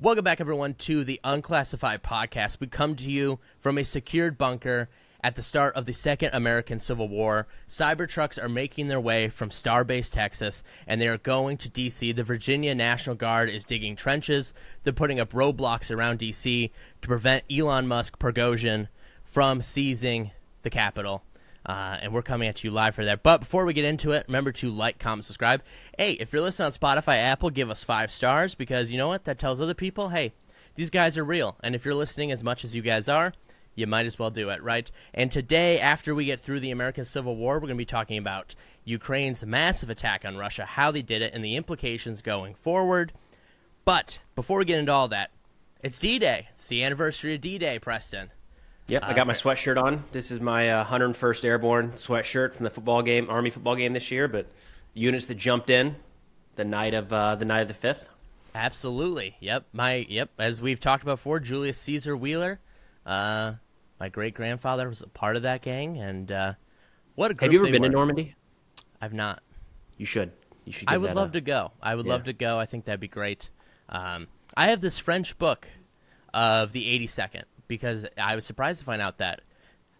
Welcome back, everyone, to the Unclassified Podcast. We come to you from a secured bunker at the start of the Second American Civil War. Cybertrucks are making their way from Starbase, Texas, and they are going to D.C. The Virginia National Guard is digging trenches. They're putting up roadblocks around D.C. to prevent Elon Musk Prigozhin from seizing the Capitol. And we're coming at you live for that. But before we get into it, remember to like, comment, subscribe. Hey, if you're listening on Spotify, Apple, give us 5 stars because you know what? That tells other people, hey, these guys are real. And if you're listening as much as you guys are, you might as well do it, right? And today, after we get through the American Civil War, we're going to be talking about Ukraine's massive attack on Russia, how they did it, and the implications going forward. But before we get into all that, it's D-Day. It's the anniversary of D-Day, Preston. Yep, I got my sweatshirt on. This is my 101st Airborne sweatshirt from the football game, Army football game this year. But units that jumped in the night of the 5th. Absolutely. Yep. As we've talked about before, Julius Caesar Wheeler, my great grandfather was a part of that gang, and what a group. Have you ever they been were. to Normandy? I've not. You should. You should. I would love to go. I think that'd be great. I have this French book of the 82nd. Because I was surprised to find out that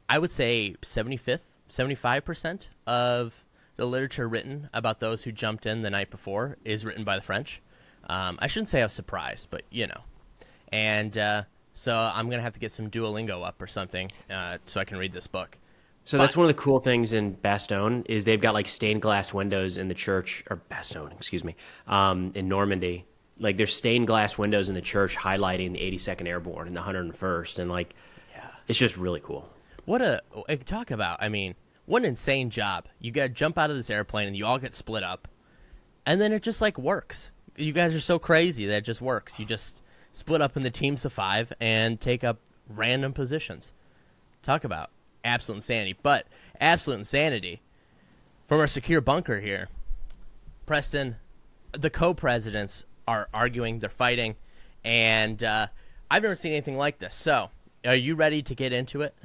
I would say 75% of the literature written about those who jumped in the night before is written by the French. I shouldn't say I was surprised, but you know. And so I'm going to have to get some Duolingo up or something so I can read this book. So that's one of the cool things in Bastogne is they've got like stained glass windows in the church, or Bastogne, excuse me, in Normandy. Like, there's stained glass windows in the church highlighting the 82nd Airborne and the 101st, and, like, it's just really cool. What an insane job. You got to jump out of this airplane, and you all get split up, and then it just, like, works. You guys are so crazy that it just works. You just split up in the teams of 5 and take up random positions. Talk about absolute insanity. But absolute insanity from our secure bunker here. Preston, the co-presidents are arguing, they're fighting, and I've never seen anything like this. So, are you ready to get into it?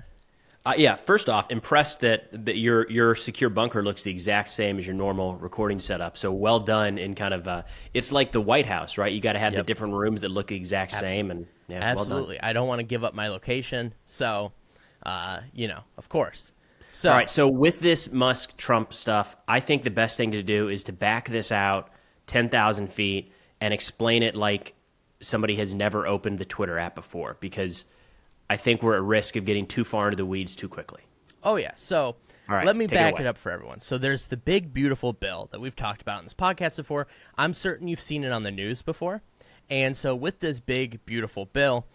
Yeah, first off, impressed that your secure bunker looks the exact same as your normal recording setup. So well done in kind of, it's like the White House, right? You got to have the different rooms that look the exact same. And absolutely. Well done. I don't want to give up my location, so, of course. So, all right, so with this Musk-Trump stuff, I think the best thing to do is to back this out 10,000 feet and explain it like somebody has never opened the Twitter app before, because I think we're at risk of getting too far into the weeds too quickly. Oh, yeah. So let me back it up for everyone. So there's the big, beautiful bill that we've talked about in this podcast before. I'm certain you've seen it on the news before. And so with this big, beautiful bill,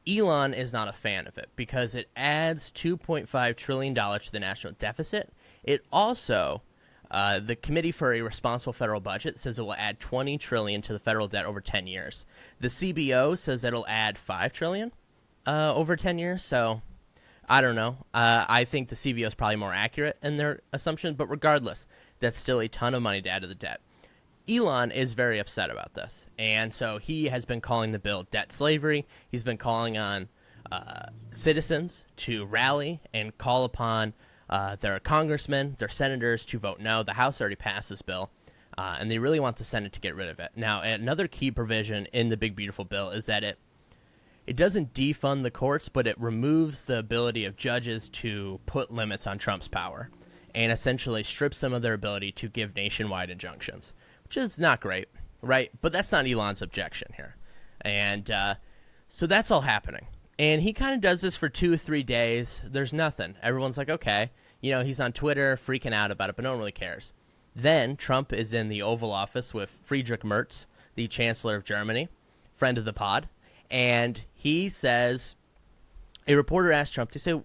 Elon is not a fan of it because it adds $2.5 trillion to the national deficit. It also... the Committee for a Responsible Federal Budget says it will add $20 trillion to the federal debt over 10 years. The CBO says it'll add $5 trillion over 10 years. So, I don't know. I think the CBO is probably more accurate in their assumption. But regardless, that's still a ton of money to add to the debt. Elon is very upset about this. And so he has been calling the bill debt slavery. He's been calling on citizens to rally and call upon their congressmen, their senators to vote no. The House already passed this bill, and they really want the Senate to get rid of it. Now, another key provision in the big, beautiful bill is that it doesn't defund the courts, but it removes the ability of judges to put limits on Trump's power and essentially strips them of their ability to give nationwide injunctions, which is not great, right? But that's not Elon's objection here. And so that's all happening. And he kind of does this for 2 or 3 days. There's nothing. Everyone's like, okay. He's on Twitter freaking out about it, but no one really cares. Then Trump is in the Oval Office with Friedrich Merz, the Chancellor of Germany, friend of the pod. And he says, a reporter asked Trump, they say, what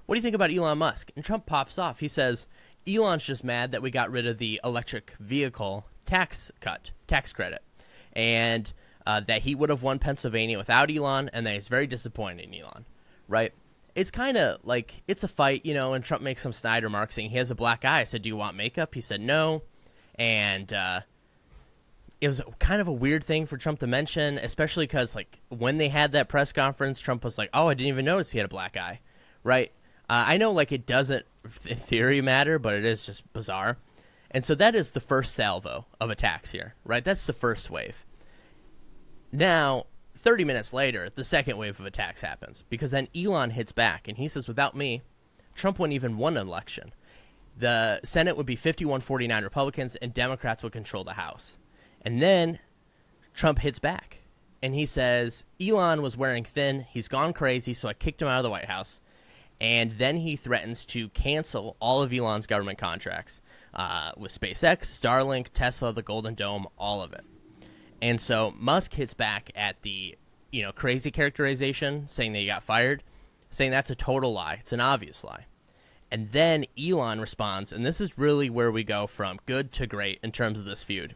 do you think about Elon Musk? And Trump pops off. He says, Elon's just mad that we got rid of the electric vehicle tax credit. And... that he would have won Pennsylvania without Elon, and that he's very disappointed in Elon, right? It's kind of like, it's a fight, and Trump makes some snide remarks saying he has a black eye. I said, do you want makeup? He said no, and it was kind of a weird thing for Trump to mention, especially because, like, when they had that press conference, Trump was like, oh, I didn't even notice he had a black eye, right? I know, like, it doesn't, in theory, matter, but it is just bizarre. And so that is the first salvo of attacks here, right? That's the first wave. Now, 30 minutes later, the second wave of attacks happens because then Elon hits back and he says, without me, Trump wouldn't even win an election. The Senate would be 51-49 Republicans and Democrats would control the House. And then Trump hits back and he says, Elon was wearing thin. He's gone crazy, so I kicked him out of the White House. And then he threatens to cancel all of Elon's government contracts with SpaceX, Starlink, Tesla, the Golden Dome, all of it. And so Musk hits back at the, crazy characterization, saying that he got fired, saying that's a total lie. It's an obvious lie. And then Elon responds, and this is really where we go from good to great in terms of this feud.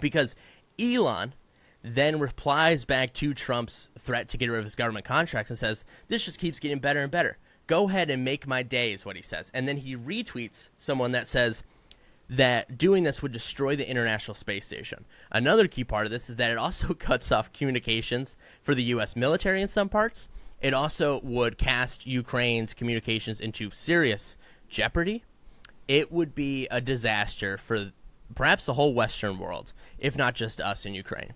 Because Elon then replies back to Trump's threat to get rid of his government contracts and says, this just keeps getting better and better. Go ahead and make my day, is what he says. And then he retweets someone that says that doing this would destroy the International Space Station. Another key part of this is that it also cuts off communications for the U.S. military in some parts. It also would cast Ukraine's communications into serious jeopardy. It would be a disaster for perhaps the whole Western world, if not just us in Ukraine.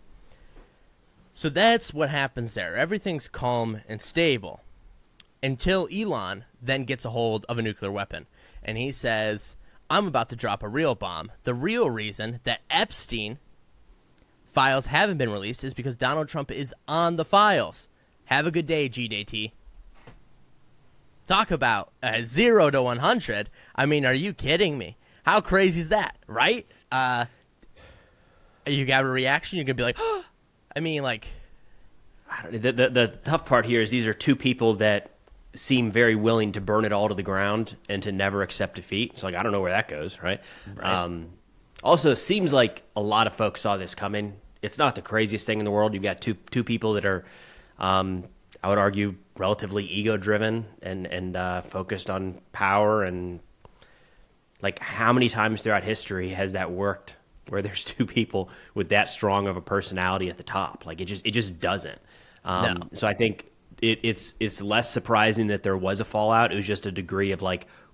So that's what happens there. Everything's calm and stable until Elon then gets a hold of a nuclear weapon. And he says, I'm about to drop a real bomb. The real reason that Epstein files haven't been released is because Donald Trump is on the files. Have a good day, GDT. Talk about 0 to 100. I mean, are you kidding me? How crazy is that, right? You got a reaction, you're going to be like, oh. I mean, like... The tough part here is these are two people that seem very willing to burn it all to the ground and to never accept defeat. So, I don't know where that goes, right? Also, it seems like a lot of folks saw this coming. It's not the craziest thing in the world. You've got two people that are, I would argue, relatively ego-driven and focused on power. And, how many times throughout history has that worked where there's two people with that strong of a personality at the top? It just doesn't. No. So I think it's less surprising that there was a fallout. It was just a degree of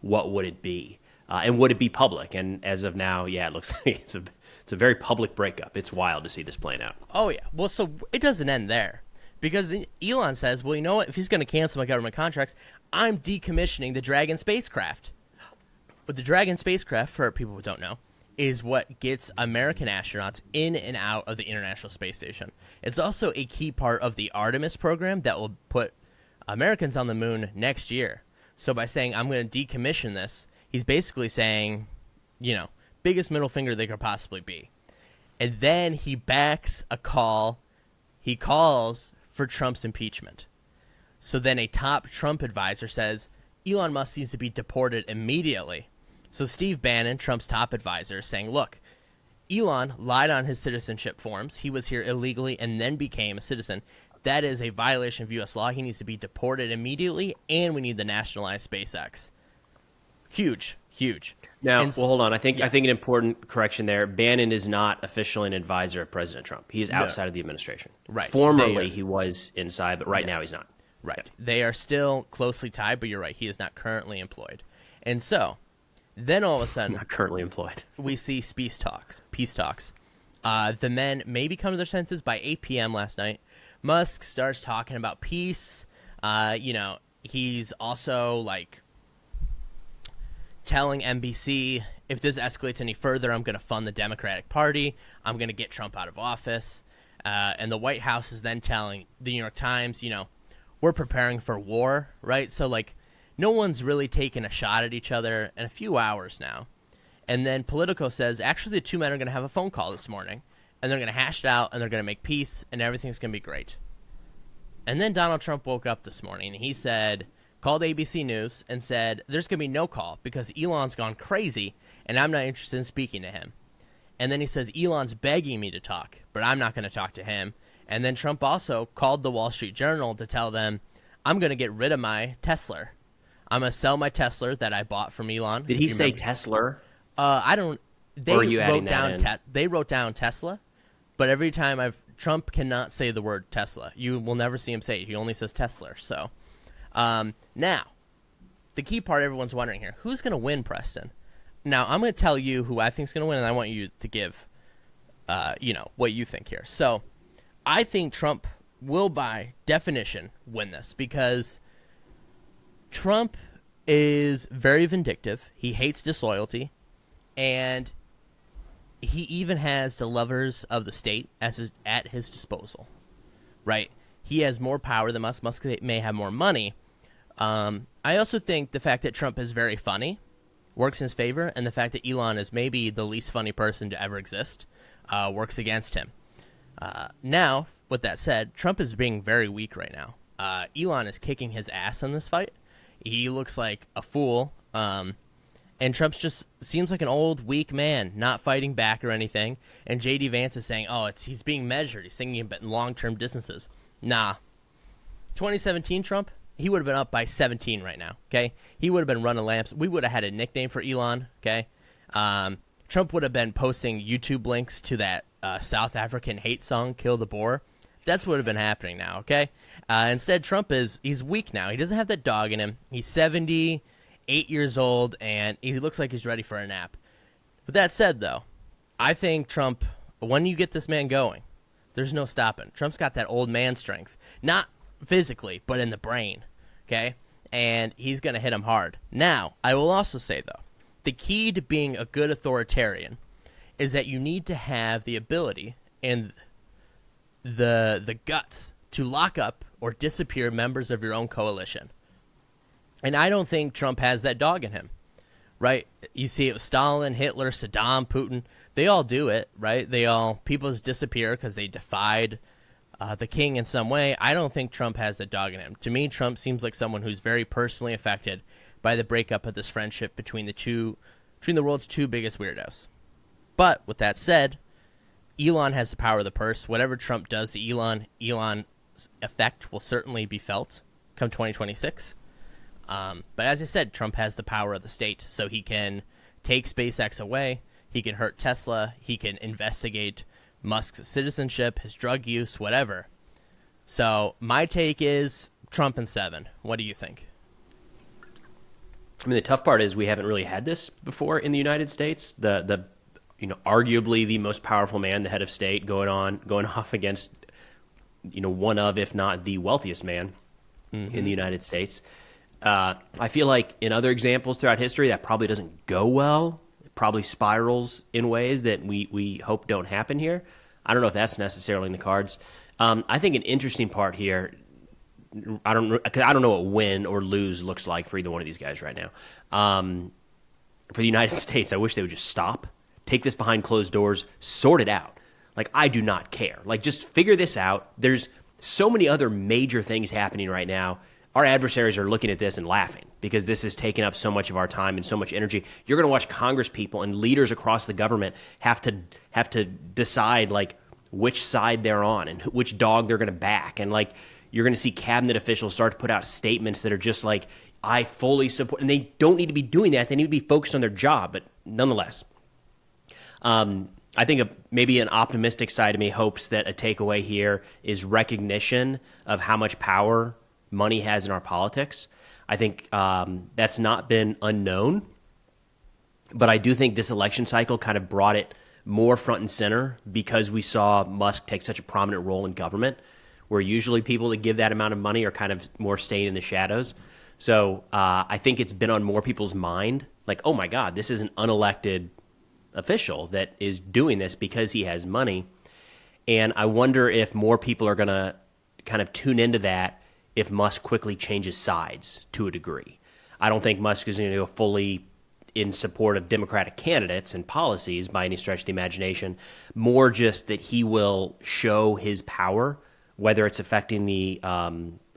what would it be, and would it be public? And as of now, it looks like it's a very public breakup. It's wild to see this playing out. Oh yeah, well, so it doesn't end there because Elon says, well, you know what? If he's going to cancel my government contracts, I'm decommissioning the Dragon spacecraft. But the Dragon spacecraft, for people who don't know, is what gets American astronauts in and out of the International Space Station. It's also a key part of the Artemis program that will put Americans on the moon next year. So by saying, I'm going to decommission this, he's basically saying, biggest middle finger they could possibly be. And then he backs a call. He calls for Trump's impeachment. So then a top Trump advisor says, Elon Musk needs to be deported immediately. So Steve Bannon, Trump's top advisor, is saying, look, Elon lied on his citizenship forms. He was here illegally and then became a citizen. That is a violation of U.S. law. He needs to be deported immediately, and we need to nationalize SpaceX. Huge. Now, hold on. I think an important correction there. Bannon is not officially an advisor of President Trump. He is outside of the administration. Right. Formerly, he was inside, but now he's not. Right. Yep. They are still closely tied, but you're right. He is not currently employed. And so... then all of a sudden, not currently employed, we see peace talks. The men maybe come to their senses by 8 p.m. last night. Musk starts talking about peace. He's also telling NBC, if this escalates any further, I'm going to fund the Democratic Party. I'm going to get Trump out of office. And the White House is then telling the New York Times, we're preparing for war, right? So no one's really taken a shot at each other in a few hours now. And then Politico says, actually, the two men are going to have a phone call this morning, and they're going to hash it out, and they're going to make peace, and everything's going to be great. And then Donald Trump woke up this morning, and he called ABC News and said, there's going to be no call because Elon's gone crazy, and I'm not interested in speaking to him. And then he says, Elon's begging me to talk, but I'm not going to talk to him. And then Trump also called the Wall Street Journal to tell them, I'm going to get rid of my Tesla. I'm going to sell my Tesla that I bought from Elon. Did he say Tesla? I don't. They or are you wrote down. They wrote down Tesla, but every time Trump cannot say the word Tesla. You will never see him say it. He only says Tesla. So now, the key part everyone's wondering here: who's going to win, Preston? Now I'm going to tell you who I think is going to win, and I want you to give, what you think here. So I think Trump will by definition win this because Trump is very vindictive. He hates disloyalty, and he even has the levers of the state at his disposal, right? He has more power than Musk. Musk may have more money. I also think the fact that Trump is very funny works in his favor, and the fact that Elon is maybe the least funny person to ever exist works against him. Now, with that said, Trump is being very weak right now. Elon is kicking his ass in this fight. He looks like a fool, and Trump just seems like an old, weak man, not fighting back or anything. And J.D. Vance is saying, he's being measured. He's thinking about long-term distances. Nah. 2017 Trump, he would have been up by 17 right now, okay? He would have been running lamps. We would have had a nickname for Elon, okay? Trump would have been posting YouTube links to that South African hate song, Kill the Boer. That's what would have been happening now, okay? Instead, Trump he's weak now. He doesn't have that dog in him. He's 78 years old, and he looks like he's ready for a nap. With that said, though, I think Trump, when you get this man going, there's no stopping. Trump's got that old man strength. Not physically, but in the brain, okay? And he's going to hit him hard. Now, I will also say, though, the key to being a good authoritarian is that you need to have the ability and the guts to lock up or disappear members of your own coalition. And I don't think Trump has that dog in him, right? You see it with Stalin, Hitler, Saddam, Putin. They all do it, right? People just disappear because they defied the king in some way. I don't think Trump has that dog in him. To me, Trump seems like someone who's very personally affected by the breakup of this friendship between the world's two biggest weirdos. But with that said, Elon has the power of the purse. Whatever Trump does to Elon's effect will certainly be felt come 2026. But as I said, Trump has the power of the state, so he can take SpaceX away. He can hurt Tesla. He can investigate Musk's citizenship, his drug use, whatever. So my take is Trump in 7. What do you think? I mean, the tough part is we haven't really had this before in the United States. The arguably the most powerful man, the head of state, going off against, one of, if not the wealthiest man in the United States. I feel like in other examples throughout history, that probably doesn't go well. It probably spirals in ways that we hope don't happen here. I don't know if that's necessarily in the cards. I think an interesting part here, I don't know what win or lose looks like for either one of these guys right now. For the United States, I wish they would just stop, take this behind closed doors, sort it out. Like, I do not care. Like, just figure this out. There's so many other major things happening right now. Our adversaries are looking at this and laughing because this is taking up so much of our time and so much energy. You're going to watch Congress people and leaders across the government have to decide, like, which side they're on and which dog they're going to back. And, like, you're going to see cabinet officials start to put out statements that are just like, I fully support. And they don't need to be doing that. They need to be focused on their job. But nonetheless, I think maybe an optimistic side of me hopes that a takeaway here is recognition of how much power money has in our politics. I think that's not been unknown, but I do think this election cycle kind of brought it more front and center because we saw Musk take such a prominent role in government, where usually people that give that amount of money are kind of more staying in the shadows. So I think it's been on more people's mind, like, oh my God, this is an unelected official that is doing this because he has money. And I wonder if more people are going to kind of tune into that if Musk quickly changes sides to a degree. I don't think Musk is going to go fully in support of Democratic candidates and policies by any stretch of the imagination, more just that he will show his power, whether it's affecting the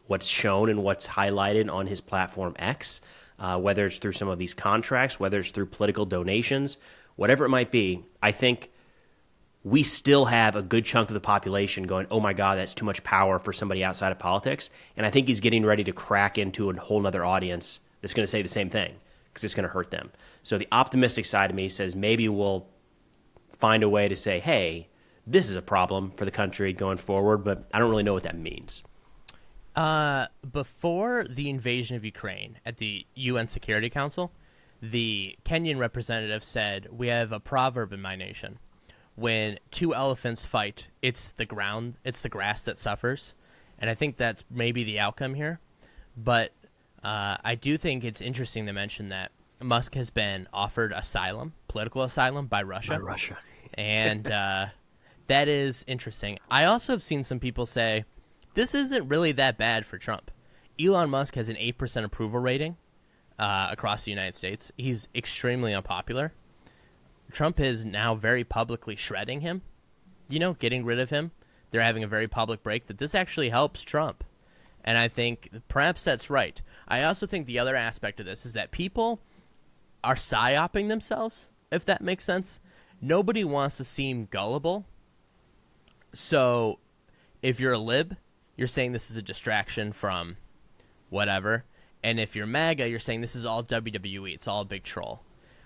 what's shown and what's highlighted on his platform X, whether it's through some of these contracts, whether it's through political donations, whatever it might be. I think we still have a good chunk of the population going, oh my God, that's too much power for somebody outside of politics. And I think he's getting ready to crack into a whole nother audience that's going to say the same thing because it's going to hurt them. So the optimistic side of me says maybe we'll find a way to say, hey, this is a problem for the country going forward, but I don't really know what that means. Before the invasion of Ukraine at the UN Security Council, the Kenyan representative said, we have a proverb in my nation. When two elephants fight, it's the grass that suffers. and I think that's maybe the outcome here. But I do think it's interesting to mention that Musk has been offered asylum, political asylum, by Russia. And that is interesting. I also have seen some people say this isn't really that bad for Trump. Elon Musk has an 8% approval rating across the United States. He's extremely unpopular. Trump is now very publicly shredding him, getting rid of him. They're having a very public break that this actually helps Trump. And I think perhaps that's right. I also think the other aspect of this is that people are psyoping themselves, if that makes sense. Nobody wants to seem gullible. So if you're a lib, you're saying this is a distraction from whatever. And if you're MAGA, you're saying this is all WWE. It's all a big troll.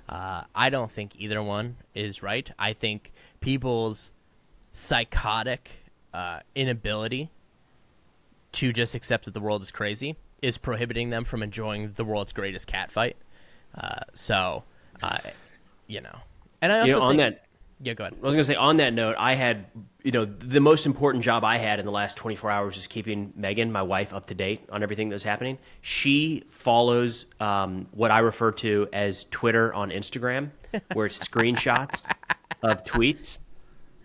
I don't think either one is right. I think people's psychotic inability to just accept that the world is crazy is prohibiting them from enjoying the world's greatest cat fight. And I also on think, that. Yeah, go ahead. I was going to say, on that note, I had, the most important job I had in the last 24 hours is keeping Megan, my wife, up to date on everything that's happening. She follows what I refer to as Twitter on Instagram, where it's screenshots of tweets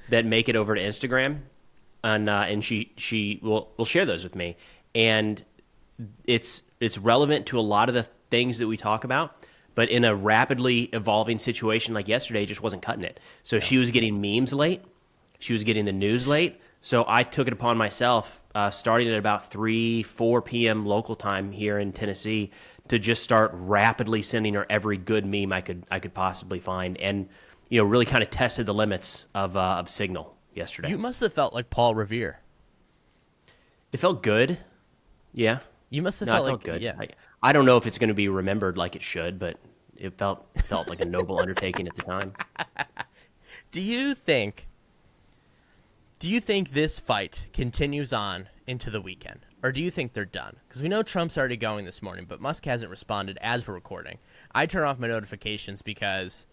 that make it over to Instagram, and she will share those with me, and it's relevant to a lot of the things that we talk about. But in a rapidly evolving situation like yesterday, it just wasn't cutting it. So she was getting memes late. She was getting the news late. So I took it upon myself, starting at about 4 p.m. local time here in Tennessee, to just start rapidly sending her every good meme I could possibly find, and really kind of tested the limits of Signal yesterday. You must have felt like Paul Revere. It felt good. Yeah. You must have felt like good. Yeah. I don't know if it's going to be remembered like it should, but it felt like a noble undertaking at the time. Do you think this fight continues on into the weekend, or do you think they're done? Because we know Trump's already going this morning, but Musk hasn't responded as we're recording. I turn off my notifications because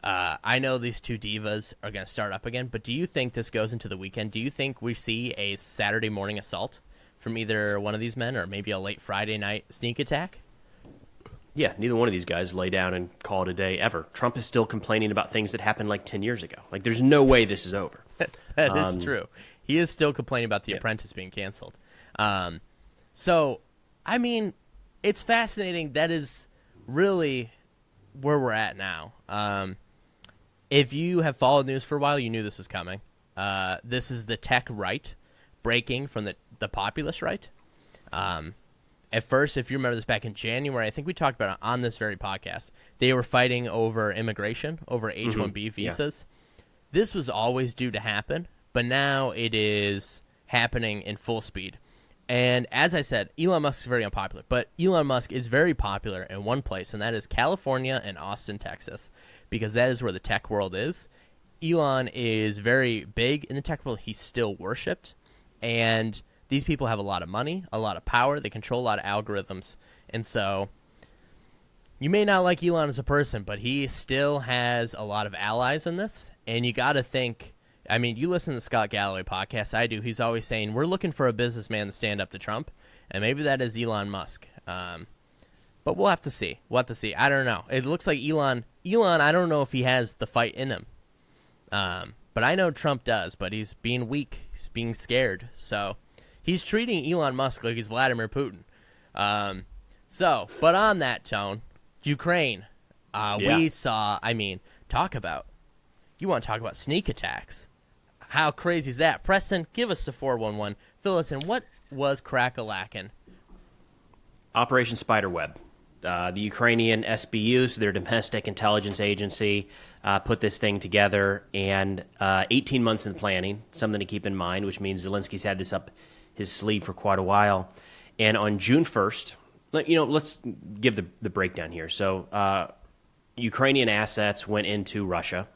I know these two divas are going to start up again, but do you think this goes into the weekend? Do you think we see a Saturday morning assault from either one of these men, or maybe a late Friday night sneak attack? Yeah, neither one of these guys lay down and call it a day ever. Trump is still complaining about things that happened like 10 years ago. Like, there's no way this is over. That is true. He is still complaining about The Apprentice being canceled. So, I mean, it's fascinating. That is really where we're at now. If you have followed news for a while, you knew this was coming. This is the tech right breaking from the populist right. At first, if you remember this back in January, I think we talked about it on this very podcast, they were fighting over immigration, over H-1B visas. Yeah. This was always due to happen, but now it is happening in full speed. And as I said, Elon Musk is very unpopular, but Elon Musk is very popular in one place, and that is California and Austin, Texas, because that is where the tech world is. Elon is very big in the tech world. He's still worshipped, and these people have a lot of money, a lot of power. They control a lot of algorithms. And so you may not like Elon as a person, but he still has a lot of allies in this. And you got to think, I mean, you listen to the Scott Galloway podcast. I do. He's always saying, we're looking for a businessman to stand up to Trump. And maybe that is Elon Musk. But we'll have to see. I don't know. It looks like Elon, I don't know if he has the fight in him. But I know Trump does, but he's being weak. He's being scared. So he's treating Elon Musk like he's Vladimir Putin. But on that tone, Ukraine, we saw, you want to talk about sneak attacks. How crazy is that? Preston, give us the 411. Fill us in. What was crack-a-lackin'? Operation Spiderweb. The Ukrainian SBU, so their domestic intelligence agency, put this thing together, and 18 months in planning, something to keep in mind, which means Zelensky's had this up his sleeve for quite a while. And on June 1st, let's give the breakdown here. So Ukrainian assets went into Russia.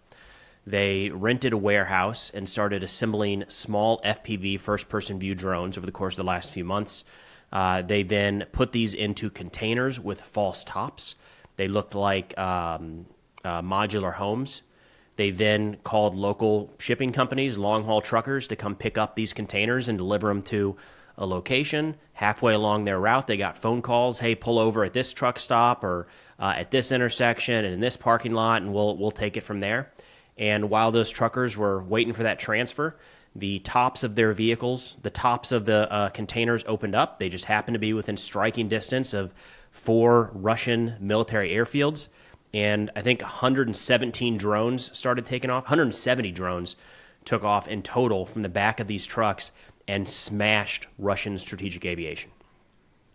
They rented a warehouse and started assembling small FPV, first-person view drones over the course of the last few months. They then put these into containers with false tops. They looked like modular homes. They then called local shipping companies, long-haul truckers, to come pick up these containers and deliver them to a location. Halfway along their route, they got phone calls. Hey, pull over at this truck stop or at this intersection and in this parking lot, and we'll take it from there. And while those truckers were waiting for that transfer, the tops of their vehicles, the tops of the containers opened up. They just happened to be within striking distance of 4 Russian military airfields. And I think 117 drones started taking off. 170 drones took off in total from the back of these trucks and smashed Russian strategic aviation.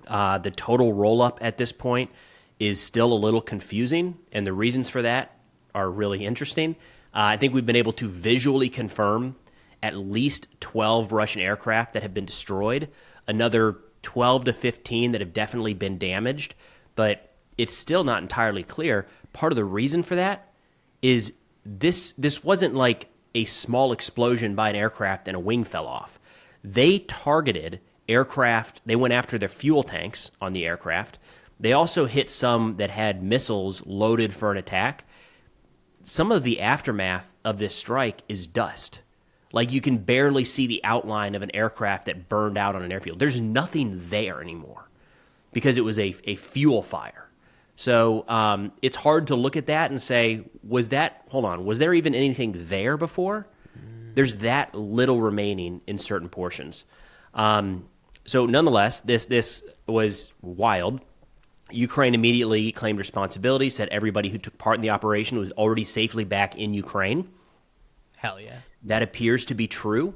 The total roll-up at this point is still a little confusing, and the reasons for that are really interesting. I think we've been able to visually confirm at least 12 Russian aircraft that have been destroyed, another 12 to 15 that have definitely been damaged, but it's still not entirely clear. Part of the reason for that is this wasn't like a small explosion by an aircraft and a wing fell off. They targeted aircraft. They went after their fuel tanks on the aircraft. They also hit some that had missiles loaded for an attack. Some of the aftermath of this strike is dust. Like, you can barely see the outline of an aircraft that burned out on an airfield. There's nothing there anymore because it was a fuel fire. So it's hard to look at that and say, was there even anything there before? There's that little remaining in certain portions. So nonetheless, this was wild. Ukraine immediately claimed responsibility, said everybody who took part in the operation was already safely back in Ukraine. Hell yeah. That appears to be true.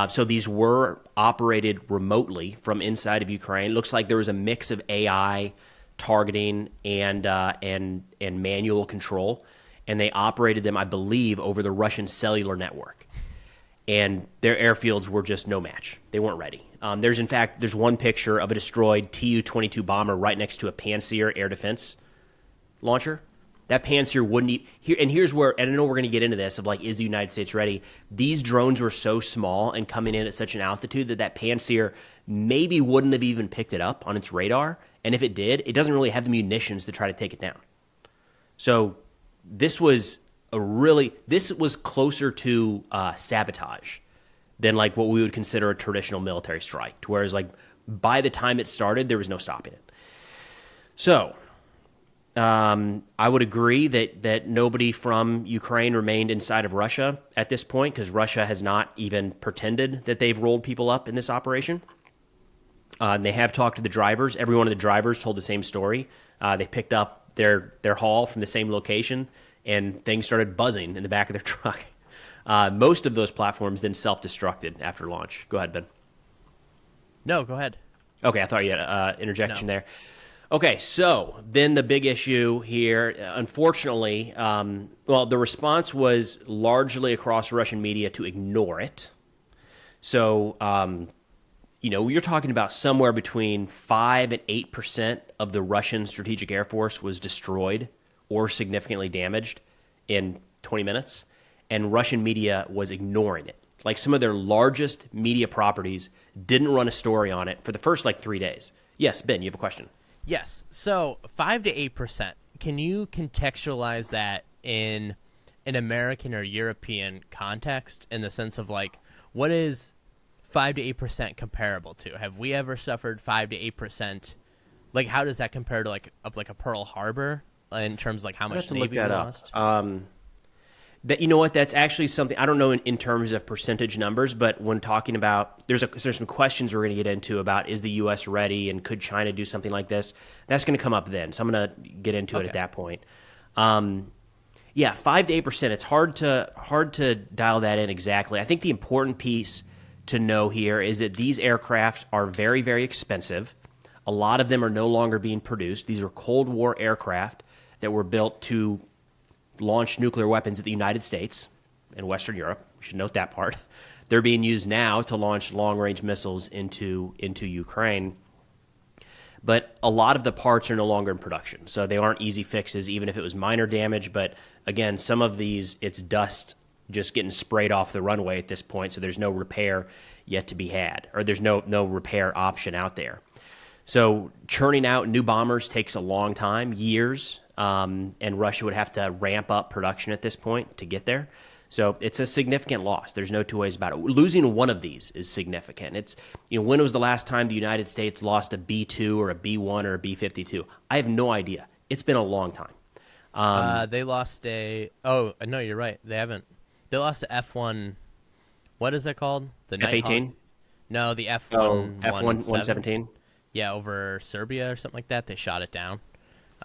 So these were operated remotely from inside of Ukraine. Looks like there was a mix of AI targeting and manual control, and they operated them, I believe, over the Russian cellular network. And their airfields were just no match. They weren't ready. There's one picture of a destroyed Tu-22 bomber right next to a Pantsir air defense launcher. That Pantsir wouldn't and here's where, and I know we're going to get into this, of like, is the United States ready? These drones were so small and coming in at such an altitude that Pantsir maybe wouldn't have even picked it up on its radar. And if it did, it doesn't really have the munitions to try to take it down. So this was closer to sabotage than like what we would consider a traditional military strike. Whereas like by the time it started, there was no stopping it. So I would agree that nobody from Ukraine remained inside of Russia at this point, because Russia has not even pretended that they've rolled people up in this operation. They have talked to the drivers. Every one of the drivers told the same story. They picked up their haul from the same location, and things started buzzing in the back of their truck. Most of those platforms then self-destructed after launch. Go ahead, Ben. No, go ahead. Okay, I thought you had an interjection there. Okay, so then the big issue here, unfortunately, the response was largely across Russian media to ignore it. So, you're talking about somewhere between 5 and 8% of the Russian Strategic Air Force was destroyed or significantly damaged in 20 minutes, and Russian media was ignoring it. Like, some of their largest media properties didn't run a story on it for the first 3 days. Yes, Ben, you have a question. Yes. So 5 to 8%. Can you contextualize that in an American or European context, in the sense of what is 5 to 8% comparable to? Have we ever suffered 5 to 8%? How does that compare to a Pearl Harbor in terms of how much Navy we lost? That's actually something I don't know in terms of percentage numbers, but when talking about, there's some questions we're going to get into about, is the U.S. ready and could China do something like this? That's going to come up then, so I'm going to get into it at that point. 5 to 8%. It's hard to dial that in exactly. I think the important piece to know here is that these aircraft are very, very expensive. A lot of them are no longer being produced. These are Cold War aircraft that were built to launch nuclear weapons at the United States and Western Europe. We should note that part. They're being used now to launch long-range missiles into Ukraine. But a lot of the parts are no longer in production, so they aren't easy fixes, even if it was minor damage. But again, some of these, it's dust just getting sprayed off the runway at this point, so there's no repair yet to be had, or there's no repair option out there. So churning out new bombers takes a long time, years, and Russia would have to ramp up production at this point to get there. So it's a significant loss. There's no two ways about it. Losing one of these is significant. It's, when was the last time the United States lost a B-2 or a B-1 or a B-52? I have no idea. It's been a long time. They lost oh, no, you're right. They haven't. They lost the F-1. What is that called? The F-18? No, the F-1. Oh, F-117? Yeah, over Serbia or something like that. They shot it down.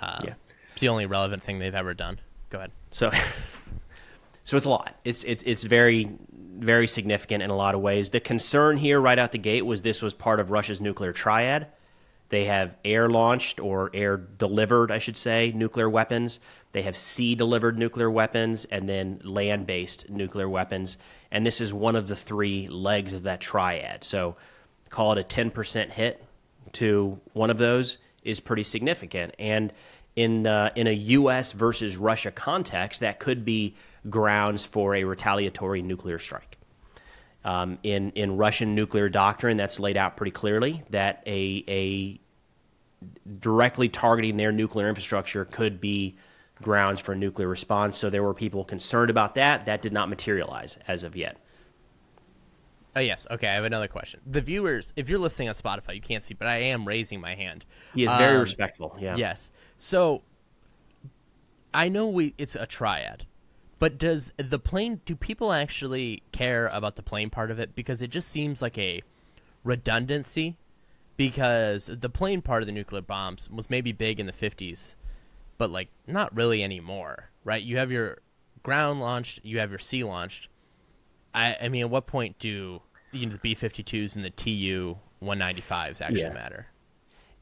Yeah. It's the only relevant thing they've ever done. Go ahead. So it's a lot. It's very, very significant in a lot of ways. The concern here right out the gate was this was part of Russia's nuclear triad. They have air-launched or air-delivered, I should say, nuclear weapons. They have sea-delivered nuclear weapons and then land-based nuclear weapons. And this is one of the three legs of that triad. So call it a 10% hit to one of those is pretty significant. And in a U.S. versus Russia context, that could be grounds for a retaliatory nuclear strike. In Russian nuclear doctrine, that's laid out pretty clearly that a directly targeting their nuclear infrastructure could be grounds for a nuclear response. So there were people concerned about that. That did not materialize as of yet. Oh, yes. Okay, I have another question. The viewers, if you're listening on Spotify, you can't see, but I am raising my hand. He is very respectful, yeah. Yes. So I know it's a triad, but do people actually care about the plane part of it? Because it just seems like a redundancy, because the plane part of the nuclear bombs was maybe big in the 50s, but like not really anymore, right? You have your ground launched, you have your sea launched. I mean, at what point do the B-52s and the Tu-195s actually matter?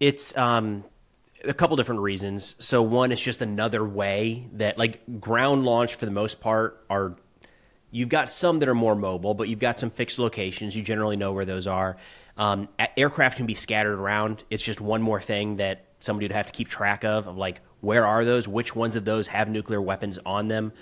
It's a couple different reasons. So one, it's just another way that, like, ground launch for the most part you've got some that are more mobile, but you've got some fixed locations. You generally know where those are. Aircraft can be scattered around. It's just one more thing that somebody would have to keep track of like, where are those? Which ones of those have nuclear weapons on them?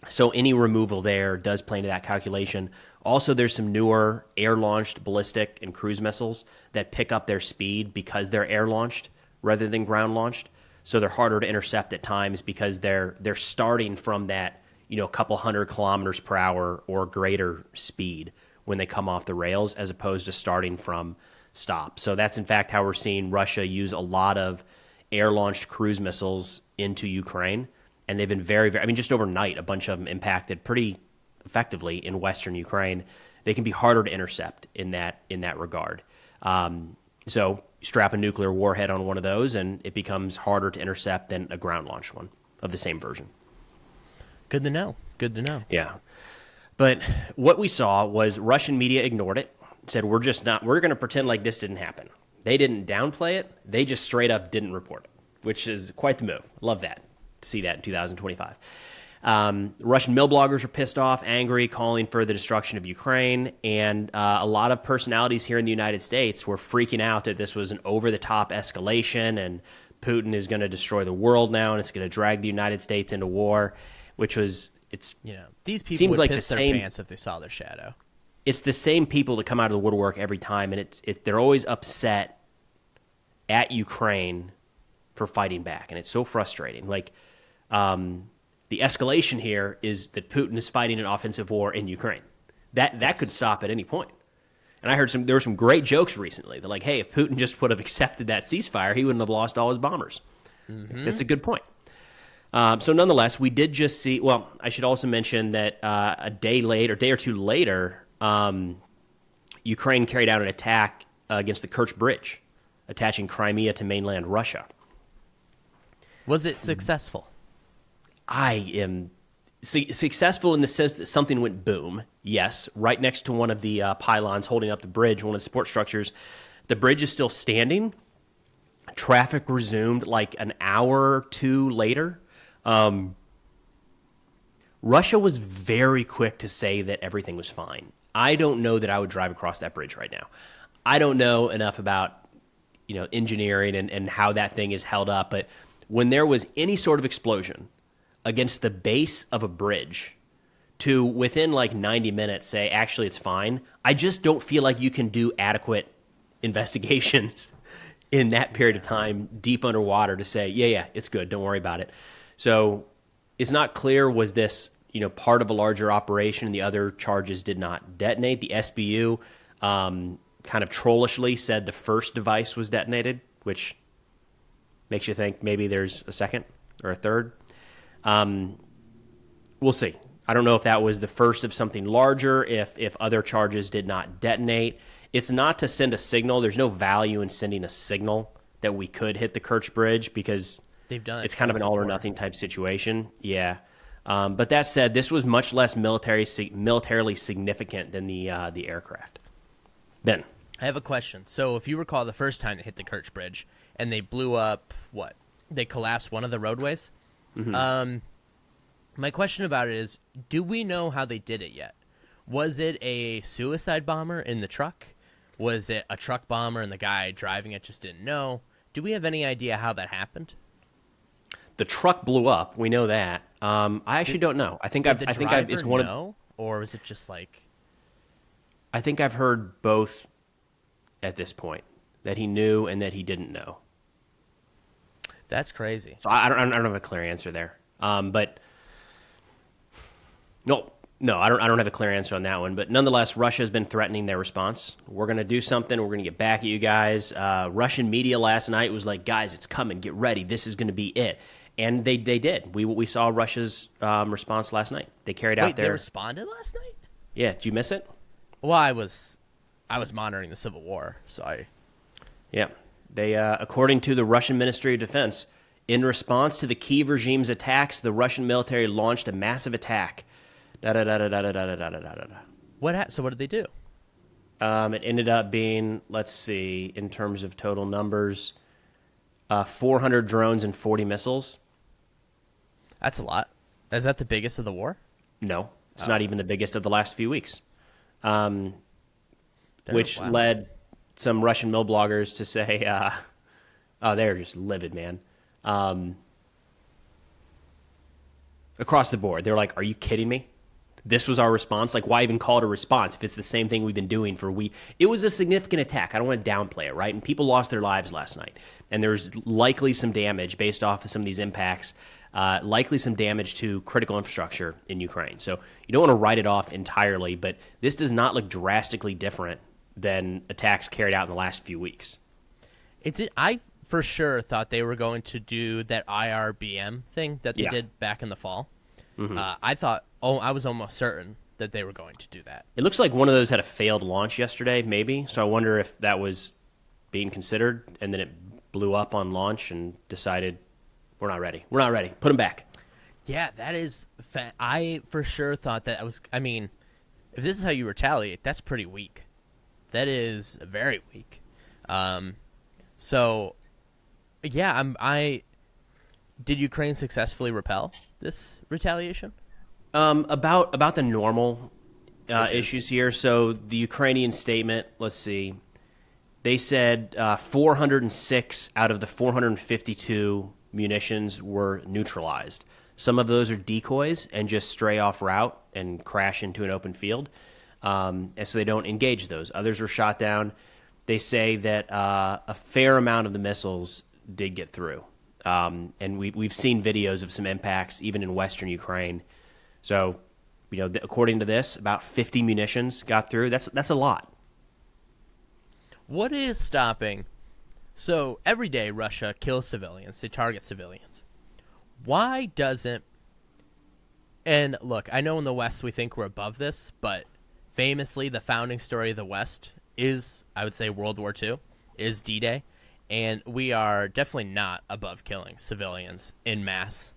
So any removal there does play into that calculation. Also, there's some newer air-launched ballistic and cruise missiles that pick up their speed because they're air-launched rather than ground-launched. So they're harder to intercept at times because they're starting from that, a couple hundred kilometers per hour or greater speed when they come off the rails, as opposed to starting from stop. So that's, in fact, how we're seeing Russia use a lot of air-launched cruise missiles into Ukraine. And they've been very, very, just overnight, a bunch of them impacted pretty effectively in Western Ukraine. They can be harder to intercept in that regard. So strap a nuclear warhead on one of those, and it becomes harder to intercept than a ground-launched one of the same version. Good to know. Good to know. Yeah. But what we saw was Russian media ignored it, said we're going to pretend like this didn't happen. They didn't downplay it. They just straight up didn't report it, which is quite the move. Love that. To see that in 2025. Russian mill bloggers are pissed off, angry, calling for the destruction of Ukraine, and a lot of personalities here in the United States were freaking out that this was an over-the-top escalation and Putin is going to destroy the world now and it's going to drag the United States into war, which was, these people seems would like piss their pants if they saw their shadow. It's the same people that come out of the woodwork every time, and they're always upset at Ukraine for fighting back, and it's so frustrating. Like, the escalation here is that Putin is fighting an offensive war in Ukraine. That could stop at any point. And I heard there were some great jokes recently. They're like, hey, if Putin just would have accepted that ceasefire, he wouldn't have lost all his bombers. Mm-hmm. That's a good point. So nonetheless, we did just see, well, I should also mention that a day or two later, Ukraine carried out an attack against the Kerch Bridge, attaching Crimea to mainland Russia. Was it successful? I am successful in the sense that something went boom. Yes, right next to one of the pylons holding up the bridge, one of the support structures. The bridge is still standing. Traffic resumed like an hour or two later. Russia was very quick to say that everything was fine. I don't know that I would drive across that bridge right now. I don't know enough about engineering and how that thing is held up, but when there was any sort of explosion against the base of a bridge, to within like 90 minutes say, actually, it's fine, I just don't feel like you can do adequate investigations in that period of time deep underwater to say, yeah, it's good, don't worry about it. So it's not clear, was this part of a larger operation, and the other charges did not detonate. The SBU kind of trollishly said the first device was detonated, which makes you think maybe there's a second or a third. We'll see. I don't know if that was the first of something larger, if other charges did not detonate. It's not to send a signal. There's no value in sending a signal that we could hit the Kerch Bridge because they've done it. It's kind of an all or nothing type situation. Yeah. But that said, this was much less militarily significant than the aircraft. Ben. I have a question. So if you recall the first time they hit the Kerch Bridge and they blew up, they collapsed one of the roadways? Mm-hmm. My question about it is, do we know how they did it yet? Was it a suicide bomber in the truck? Was it a truck bomber and the guy driving it just didn't know? Do we have any idea how that happened? The truck blew up. We know that. I actually don't know. It's one of, or was it just like? I think I've heard both at this point, that he knew and that he didn't know. That's crazy. So I don't have a clear answer there. But no, I don't have a clear answer on that one. But nonetheless, Russia has been threatening their response. We're going to do something. We're going to get back at you guys. Russian media last night was like, guys, it's coming. Get ready. This is going to be it. And they did. We saw Russia's response last night. They carried out their... They responded last night? Yeah. Did you miss it? Well, I was monitoring the Civil War, so I... Yeah. They, according to the Russian Ministry of Defense, in response to the Kyiv regime's attacks, the Russian military launched a massive attack. So what did they do? It ended up being, let's see, in terms of total numbers, 400 drones and 40 missiles. That's a lot. Is that the biggest of the war? No, it's not even the biggest of the last few weeks. Which led some Russian mill bloggers to say, they're just livid, man. Across the board. They're like, are you kidding me? This was our response? Like, why even call it a response if it's the same thing we've been doing for weeks? It was a significant attack. I don't want to downplay it, right? And people lost their lives last night. And there's likely some damage based off of some of these impacts, likely some damage to critical infrastructure in Ukraine. So you don't want to write it off entirely, but this does not look drastically different than attacks carried out in the last few weeks. I for sure thought they were going to do that IRBM thing that they did back in the fall. Mm-hmm. I was almost certain that they were going to do that. It looks like one of those had a failed launch yesterday, maybe. So I wonder if that was being considered, and then it blew up on launch and decided, we're not ready. We're not ready. Put them back. Yeah, that is... I for sure thought that was... I mean, if this is how you retaliate, that's pretty weak. That is very weak. So, yeah, did Ukraine successfully repel this retaliation? About the normal issues here. So the Ukrainian statement, let's see, they said 406 out of the 452 munitions were neutralized. Some of those are decoys and just stray off route and crash into an open field, and so they don't engage those. Others were shot down. They say that a fair amount of the missiles did get through. And we've seen videos of some impacts even in western Ukraine. So, according to this, about 50 munitions got through. That's a lot. What is stopping? So every day Russia kills civilians. They target civilians. Why doesn't? And look, I know in the West we think we're above this, but famously the founding story of the West is, I would say, World War II, is D-Day. And we are definitely not above killing civilians en masse.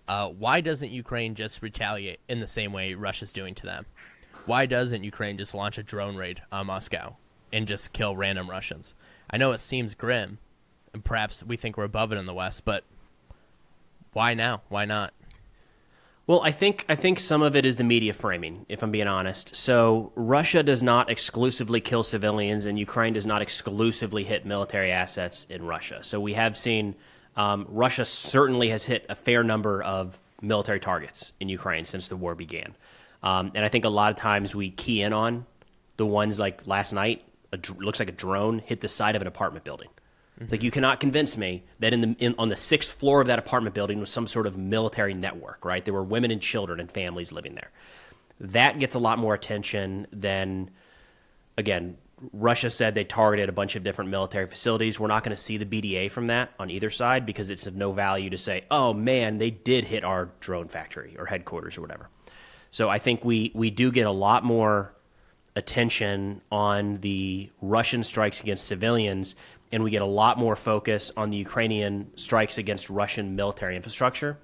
Why doesn't Ukraine just retaliate in the same way Russia's doing to them? Why doesn't Ukraine just launch a drone raid on Moscow and just kill random Russians? I know it seems grim, and perhaps we think we're above it in the West, but why now? Why not? Well, I think some of it is the media framing, if I'm being honest. So Russia does not exclusively kill civilians, and Ukraine does not exclusively hit military assets in Russia. So we have seen Russia certainly has hit a fair number of military targets in Ukraine since the war began. And I think a lot of times we key in on the ones like last night, looks like a drone hit the side of an apartment building. It's like, you cannot convince me that on the 6th floor of that apartment building was some sort of military network, right? There were women and children and families living there. That gets a lot more attention than, again, Russia said they targeted a bunch of different military facilities. We're not going to see the BDA from that on either side because it's of no value to say, oh, man, they did hit our drone factory or headquarters or whatever. So I think we do get a lot more attention on the Russian strikes against civilians, and we get a lot more focus on the Ukrainian strikes against Russian military infrastructure.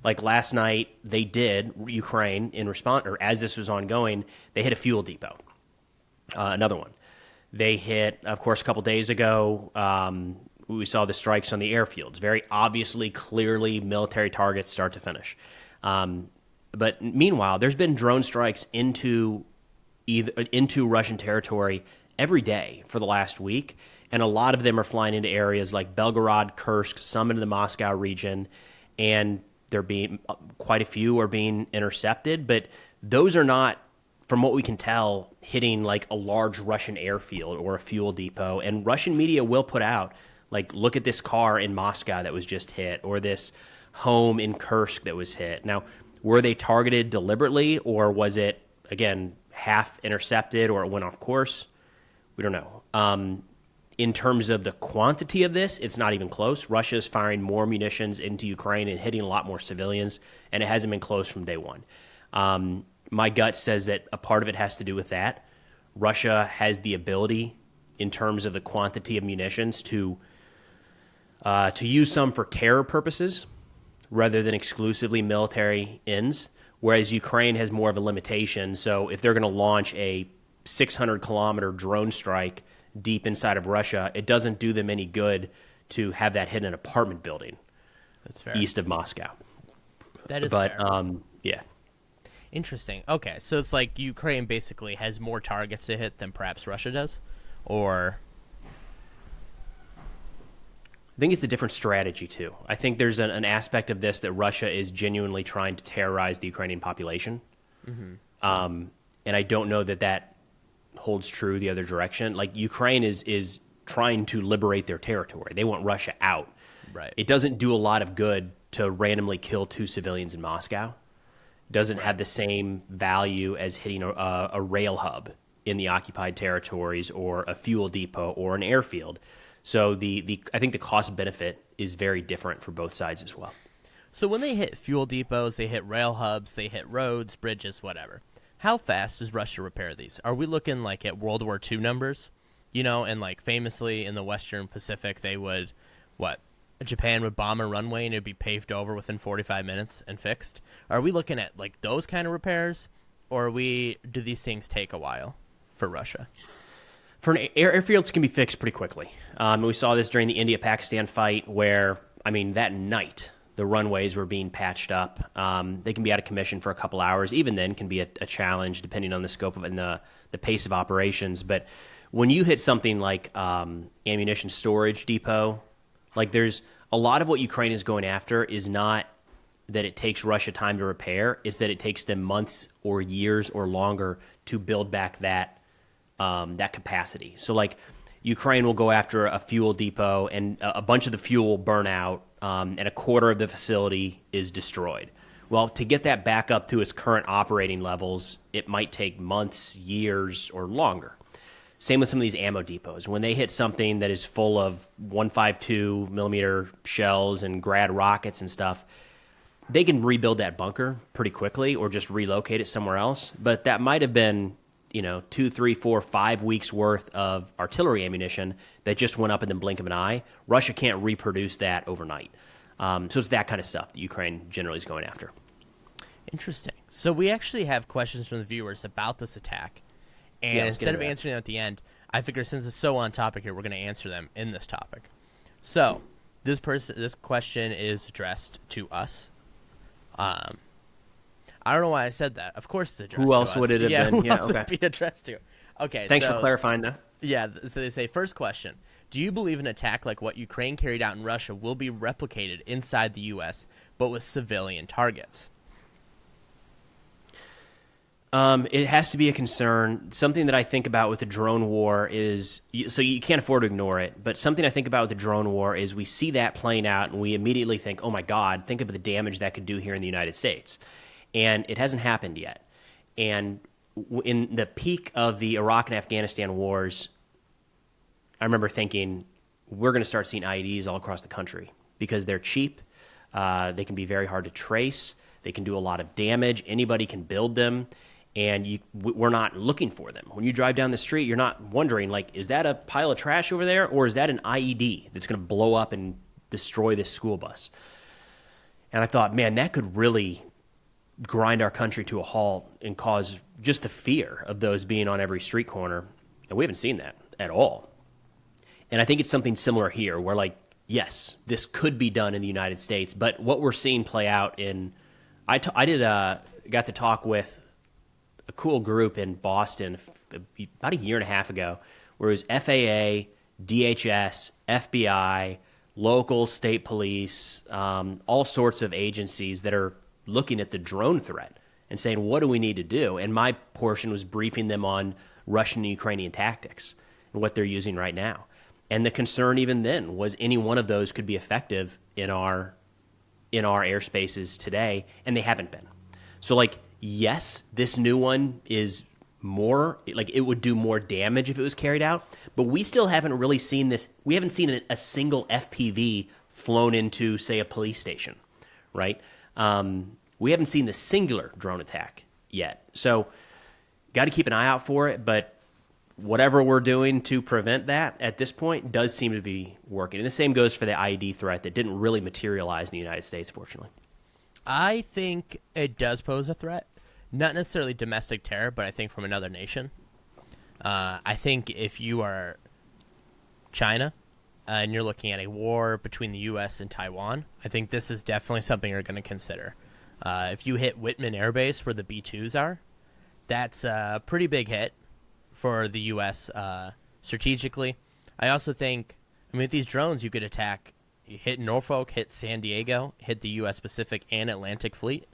Like last night, they did, Ukraine, in response, or as this was ongoing, they hit a fuel depot, another one. They hit, of course, a couple days ago, we saw the strikes on the airfields, very obviously, clearly military targets start to finish. But meanwhile, there's been drone strikes into Russian territory every day for the last week, and a lot of them are flying into areas like Belgorod, Kursk, some into the Moscow region, and quite a few are being intercepted, but those are not, from what we can tell, hitting like a large Russian airfield or a fuel depot. And Russian media will put out, like, look at this car in Moscow that was just hit, or this home in Kursk that was hit. Now, were they targeted deliberately, or was it, again, half intercepted, or it went off course? We don't know. In terms of the quantity of this, it's not even close. Russia is firing more munitions into Ukraine and hitting a lot more civilians, and it hasn't been close from day one. My gut says that a part of it has to do with that. Russia has the ability, in terms of the quantity of munitions, to use some for terror purposes rather than exclusively military ends, whereas Ukraine has more of a limitation. So if they're going to launch a 600-kilometer drone strike deep inside of Russia, it doesn't do them any good to have that hit an apartment building east of Moscow. That is fair. Yeah. Interesting. Okay, so it's like Ukraine basically has more targets to hit than perhaps Russia does? Or... I think it's a different strategy, too. I think there's an aspect of this that Russia is genuinely trying to terrorize the Ukrainian population. And I don't know that holds true the other direction. Like, Ukraine is trying to liberate their territory. They want Russia out. Right. It doesn't do a lot of good to randomly kill 2 civilians in Moscow. It doesn't have the same value as hitting a rail hub in the occupied territories, or a fuel depot, or an airfield. So I think the cost benefit is very different for both sides as well. So when they hit fuel depots, they hit rail hubs, they hit roads, bridges, whatever. How fast does Russia repair these? Are we looking like at World War II numbers? You know, and like famously in the Western Pacific, they would, Japan would bomb a runway and it would be paved over within 45 minutes and fixed. Are we looking at like those kind of repairs, or do these things take a while for Russia? For airfields can be fixed pretty quickly. We saw this during the India-Pakistan fight where, that night, the runways were being patched up. They can be out of commission for a couple hours. Even then can be a challenge depending on the scope of it and the pace of operations. But when you hit something like ammunition storage depot, like there's a lot of what Ukraine is going after is not that it takes Russia time to repair. It's that it takes them months or years or longer to build back that capacity. So like Ukraine will go after a fuel depot and a bunch of the fuel will burn out, and a quarter of the facility is destroyed. Well, to get that back up to its current operating levels, it might take months, years, or longer. Same with some of these ammo depots. When they hit something that is full of 152 millimeter shells and Grad rockets and stuff, they can rebuild that bunker pretty quickly or just relocate it somewhere else. But that might have been 2, 3, 4, 5 weeks worth of artillery ammunition that just went up in the blink of an eye. Russia can't reproduce that overnight. So it's that kind of stuff that Ukraine generally is going after. Interesting. So we actually have questions from the viewers about this attack. And instead of answering them at the end, I figure since it's so on topic here, we're going to answer them in this topic. So this question is addressed to us. I don't know why I said that. Of course it's addressed to us. Who else would it have been? Who else would it be addressed to? Okay, Thanks for clarifying that. Yeah, so they say, first question, do you believe an attack like what Ukraine carried out in Russia will be replicated inside the U.S., but with civilian targets? It has to be a concern. Something that I think about with the drone war is, so you can't afford to ignore it, but something I think about with the drone war is we see that playing out and we immediately think, oh my God, think of the damage that could do here in the United States. And it hasn't happened yet. And in the peak of the Iraq and Afghanistan wars, I remember thinking, we're going to start seeing IEDs all across the country because they're cheap. They can be very hard to trace. They can do a lot of damage. Anybody can build them. And we're not looking for them. When you drive down the street, you're not wondering, like, is that a pile of trash over there, or is that an IED that's going to blow up and destroy this school bus? And I thought, man, that could really grind our country to a halt and cause just the fear of those being on every street corner. And we haven't seen that at all. And I think it's something similar here, where, like, yes, this could be done in the United States, but what we're seeing play out in, I got to talk with a cool group in Boston about a year and a half ago, where it was FAA, DHS, FBI, local state police, all sorts of agencies that are looking at the drone threat and saying, what do we need to do? And my portion was briefing them on Russian and Ukrainian tactics and what they're using right now. And the concern even then was any one of those could be effective in our airspaces today, and they haven't been. So, like, yes, this new one is more, like, it would do more damage if it was carried out, but we still haven't really seen this. We haven't seen a single FPV flown into, say, a police station, right? We haven't seen the singular drone attack yet. So, got to keep an eye out for it, but whatever we're doing to prevent that at this point does seem to be working. And the same goes for the IED threat that didn't really materialize in the United States, fortunately. I think it does pose a threat. Not necessarily domestic terror, but I think from another nation. I think if you are China and you're looking at a war between the U.S. and Taiwan, I think this is definitely something you're going to consider. If you hit Whitman Air Base where the B-2s are, that's a pretty big hit for the U.S. Strategically. I also think, with these drones, you could attack, you hit Norfolk, hit San Diego, hit the U.S. Pacific and Atlantic Fleet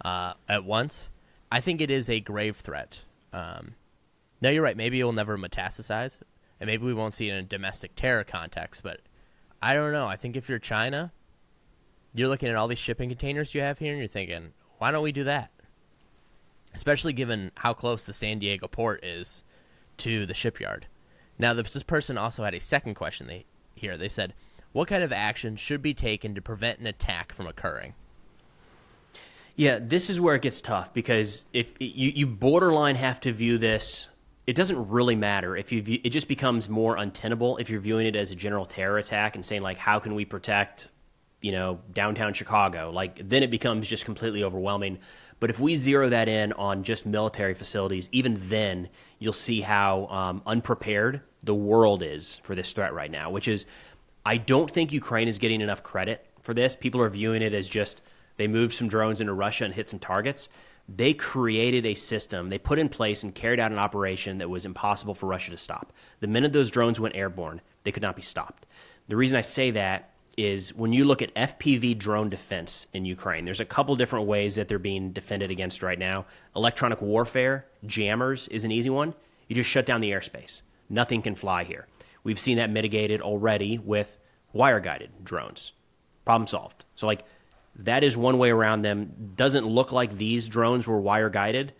at once. I think it is a grave threat. No, you're right. Maybe it will never metastasize, and maybe we won't see it in a domestic terror context, but I don't know. I think if you're China, you're looking at all these shipping containers you have here, and you're thinking, why don't we do that? Especially given how close the San Diego port is to the shipyard. Now, this person also had a second question here. They said, what kind of action should be taken to prevent an attack from occurring? Yeah, this is where it gets tough, because if you borderline have to view this, it doesn't really matter. If it just becomes more untenable if you're viewing it as a general terror attack and saying, like, how can we protect, downtown Chicago? Like, then it becomes just completely overwhelming. But if we zero that in on just military facilities, even then you'll see how unprepared the world is for this threat right now, which is, I don't think Ukraine is getting enough credit for this. People are viewing it as just they moved some drones into Russia and hit some targets. They created a system. They put in place and carried out an operation that was impossible for Russia to stop. The minute those drones went airborne, they could not be stopped. The reason I say that is when you look at FPV drone defense in Ukraine, there's a couple different ways that they're being defended against right now. Electronic warfare, jammers is an easy one. You just shut down the airspace. Nothing can fly here. We've seen that mitigated already with wire-guided drones. Problem solved. So, like, that is one way around them. Doesn't look like these drones were wire-guided,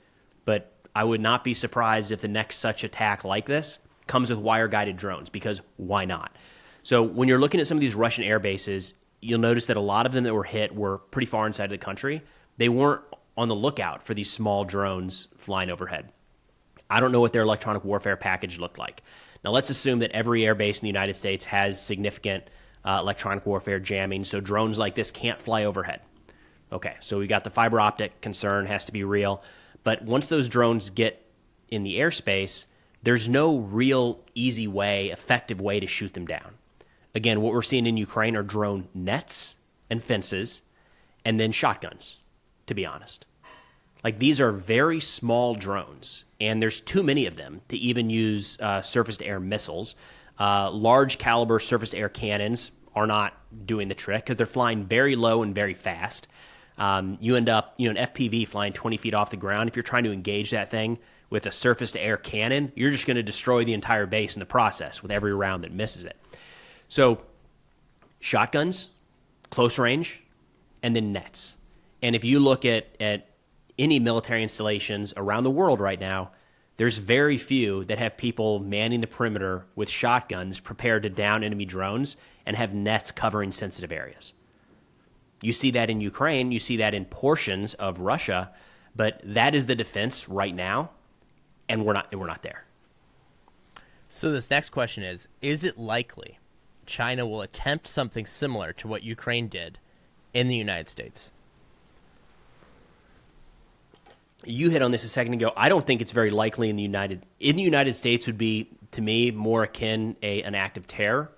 but I would not be surprised if the next such attack like this comes with wire-guided drones, because why not? So when you're looking at some of these Russian air bases, you'll notice that a lot of them that were hit were pretty far inside of the country. They weren't on the lookout for these small drones flying overhead. I don't know what their electronic warfare package looked like. Now, let's assume that every air base in the United States has significant electronic warfare jamming, so drones like this can't fly overhead. Okay, so we got the fiber optic concern, has to be real. But once those drones get in the airspace, there's no real easy way, effective way to shoot them down. Again, what we're seeing in Ukraine are drone nets and fences, and then shotguns, to be honest. Like, these are very small drones, and there's too many of them to even use surface-to-air missiles. Large caliber surface-to-air cannons are not doing the trick because they're flying very low and very fast. You end up, an FPV flying 20 feet off the ground. If you're trying to engage that thing with a surface-to-air cannon, you're just going to destroy the entire base in the process with every round that misses it. So shotguns, close range, and then nets. And if you look at any military installations around the world right now, there's very few that have people manning the perimeter with shotguns prepared to down enemy drones and have nets covering sensitive areas. You see that in Ukraine, you see that in portions of Russia, but that is the defense right now, and we're not there. So this next question is it likely China will attempt something similar to what Ukraine did in the United States? You hit on this a second ago. I don't think it's very likely in the United States would be, to me, more akin an act of terror.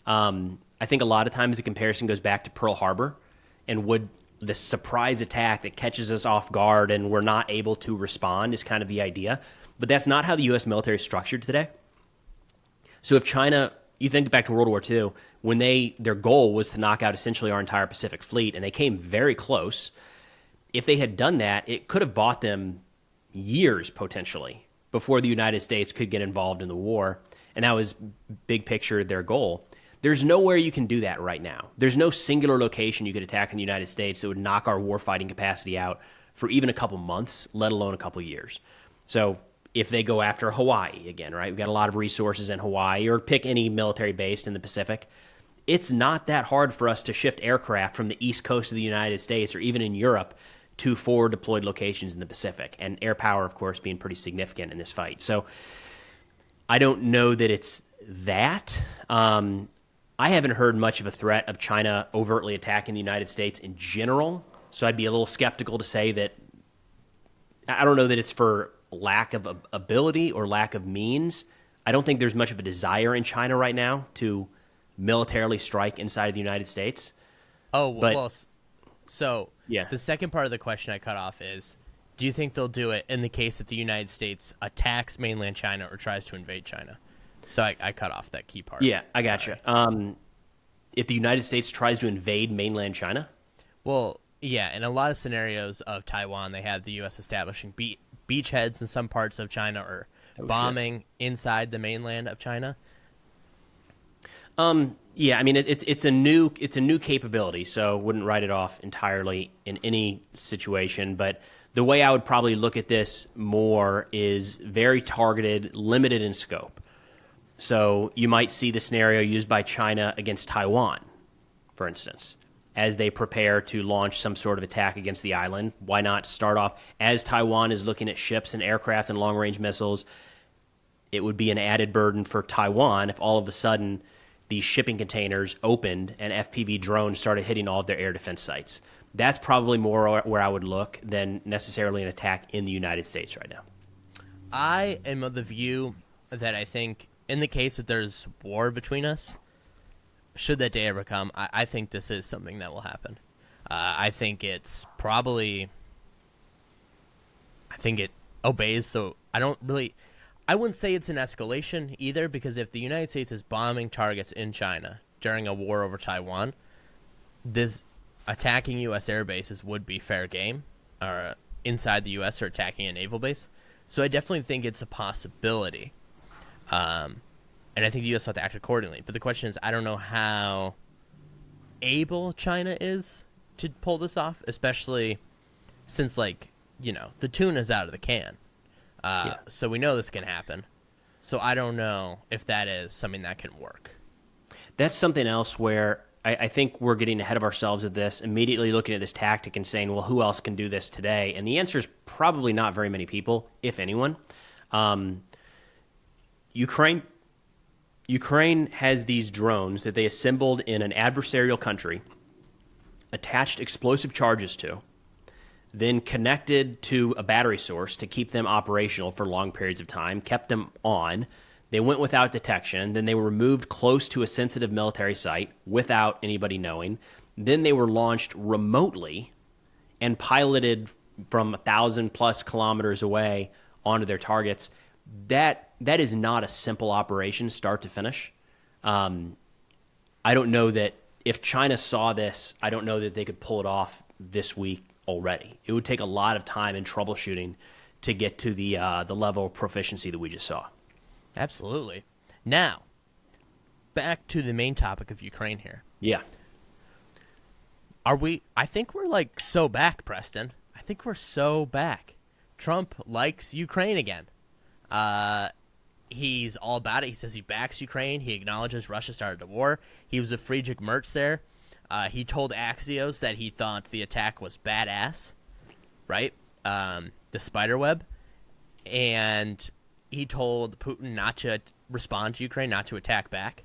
I think a lot of times the comparison goes back to Pearl Harbor and would the surprise attack that catches us off guard and we're not able to respond is kind of the idea. But that's not how the U.S. military is structured today. So if China, you think back to World War II, when their goal was to knock out essentially our entire Pacific fleet, and they came very close. If they had done that, it could have bought them years, potentially, before the United States could get involved in the war. And that was, big picture, their goal. There's nowhere you can do that right now. There's no singular location you could attack in the United States that would knock our warfighting capacity out for even a couple months, let alone a couple years. So if they go after Hawaii again, right? We've got a lot of resources in Hawaii, or pick any military base in the Pacific. It's not that hard for us to shift aircraft from the east coast of the United States or even in Europe to forward deployed locations in the Pacific, and air power, of course, being pretty significant in this fight. So I don't know that it's that. I haven't heard much of a threat of China overtly attacking the United States in general, so I'd be a little skeptical to say that. I don't know that it's for lack of ability or lack of means. I don't think there's much of a desire in China right now to militarily strike inside of the United States. So yeah. The second part of the question I cut off is, do you think they'll do it in the case that the United States attacks mainland China or tries to invade China? So I cut off that key part. Yeah, I got you. If the United States tries to invade mainland China? Well, yeah, in a lot of scenarios of Taiwan, they have the U.S. establishing beachheads in some parts of China or bombing inside the mainland of China. Yeah, I mean it's a new capability, so wouldn't write it off entirely in any situation. But the way I would probably look at this more is very targeted, limited in scope. So you might see the scenario used by China against Taiwan, for instance, as they prepare to launch some sort of attack against the island. Why not start off as Taiwan is looking at ships and aircraft and long-range missiles? It would be an added burden for Taiwan if all of a sudden these shipping containers opened and FPV drones started hitting all of their air defense sites. That's probably more where I would look than necessarily an attack in the United States right now. I am of the view that I think in the case that there's war between us, should that day ever come, I think this is something that will happen. I think it's probably... I think it obeys, so I wouldn't say it's an escalation either, because if the United States is bombing targets in China during a war over Taiwan, this attacking U.S. air bases would be fair game, or inside the U.S. or attacking a naval base. So I definitely think it's a possibility. And I think the U.S. will have to act accordingly. But the question is, I don't know how able China is to pull this off, especially since, the tuna's out of the can. So we know this can happen. So I don't know if that is something that can work. That's something else where I think we're getting ahead of ourselves with this, immediately looking at this tactic and saying, well, who else can do this today? And the answer is probably not very many people, if anyone. Ukraine has these drones that they assembled in an adversarial country, attached explosive charges to, then connected to a battery source to keep them operational for long periods of time, kept them on. They went without detection. Then they were moved close to a sensitive military site without anybody knowing. Then they were launched remotely and piloted from 1,000+ kilometers away onto their targets. That is not a simple operation, start to finish. I don't know that if China saw this, I don't know that they could pull it off this week already. It would take a lot of time and troubleshooting to get to the level of proficiency that we just saw. Absolutely. Now, back to the main topic of Ukraine here. Yeah. I think we're like so back, Preston. I think we're so back. Trump likes Ukraine again. He's all about it. He says he backs Ukraine. He acknowledges Russia started a war. He was with Friedrich Merz there. He told Axios that he thought the attack was badass, right? The spider web. And he told Putin not to respond to Ukraine, not to attack back.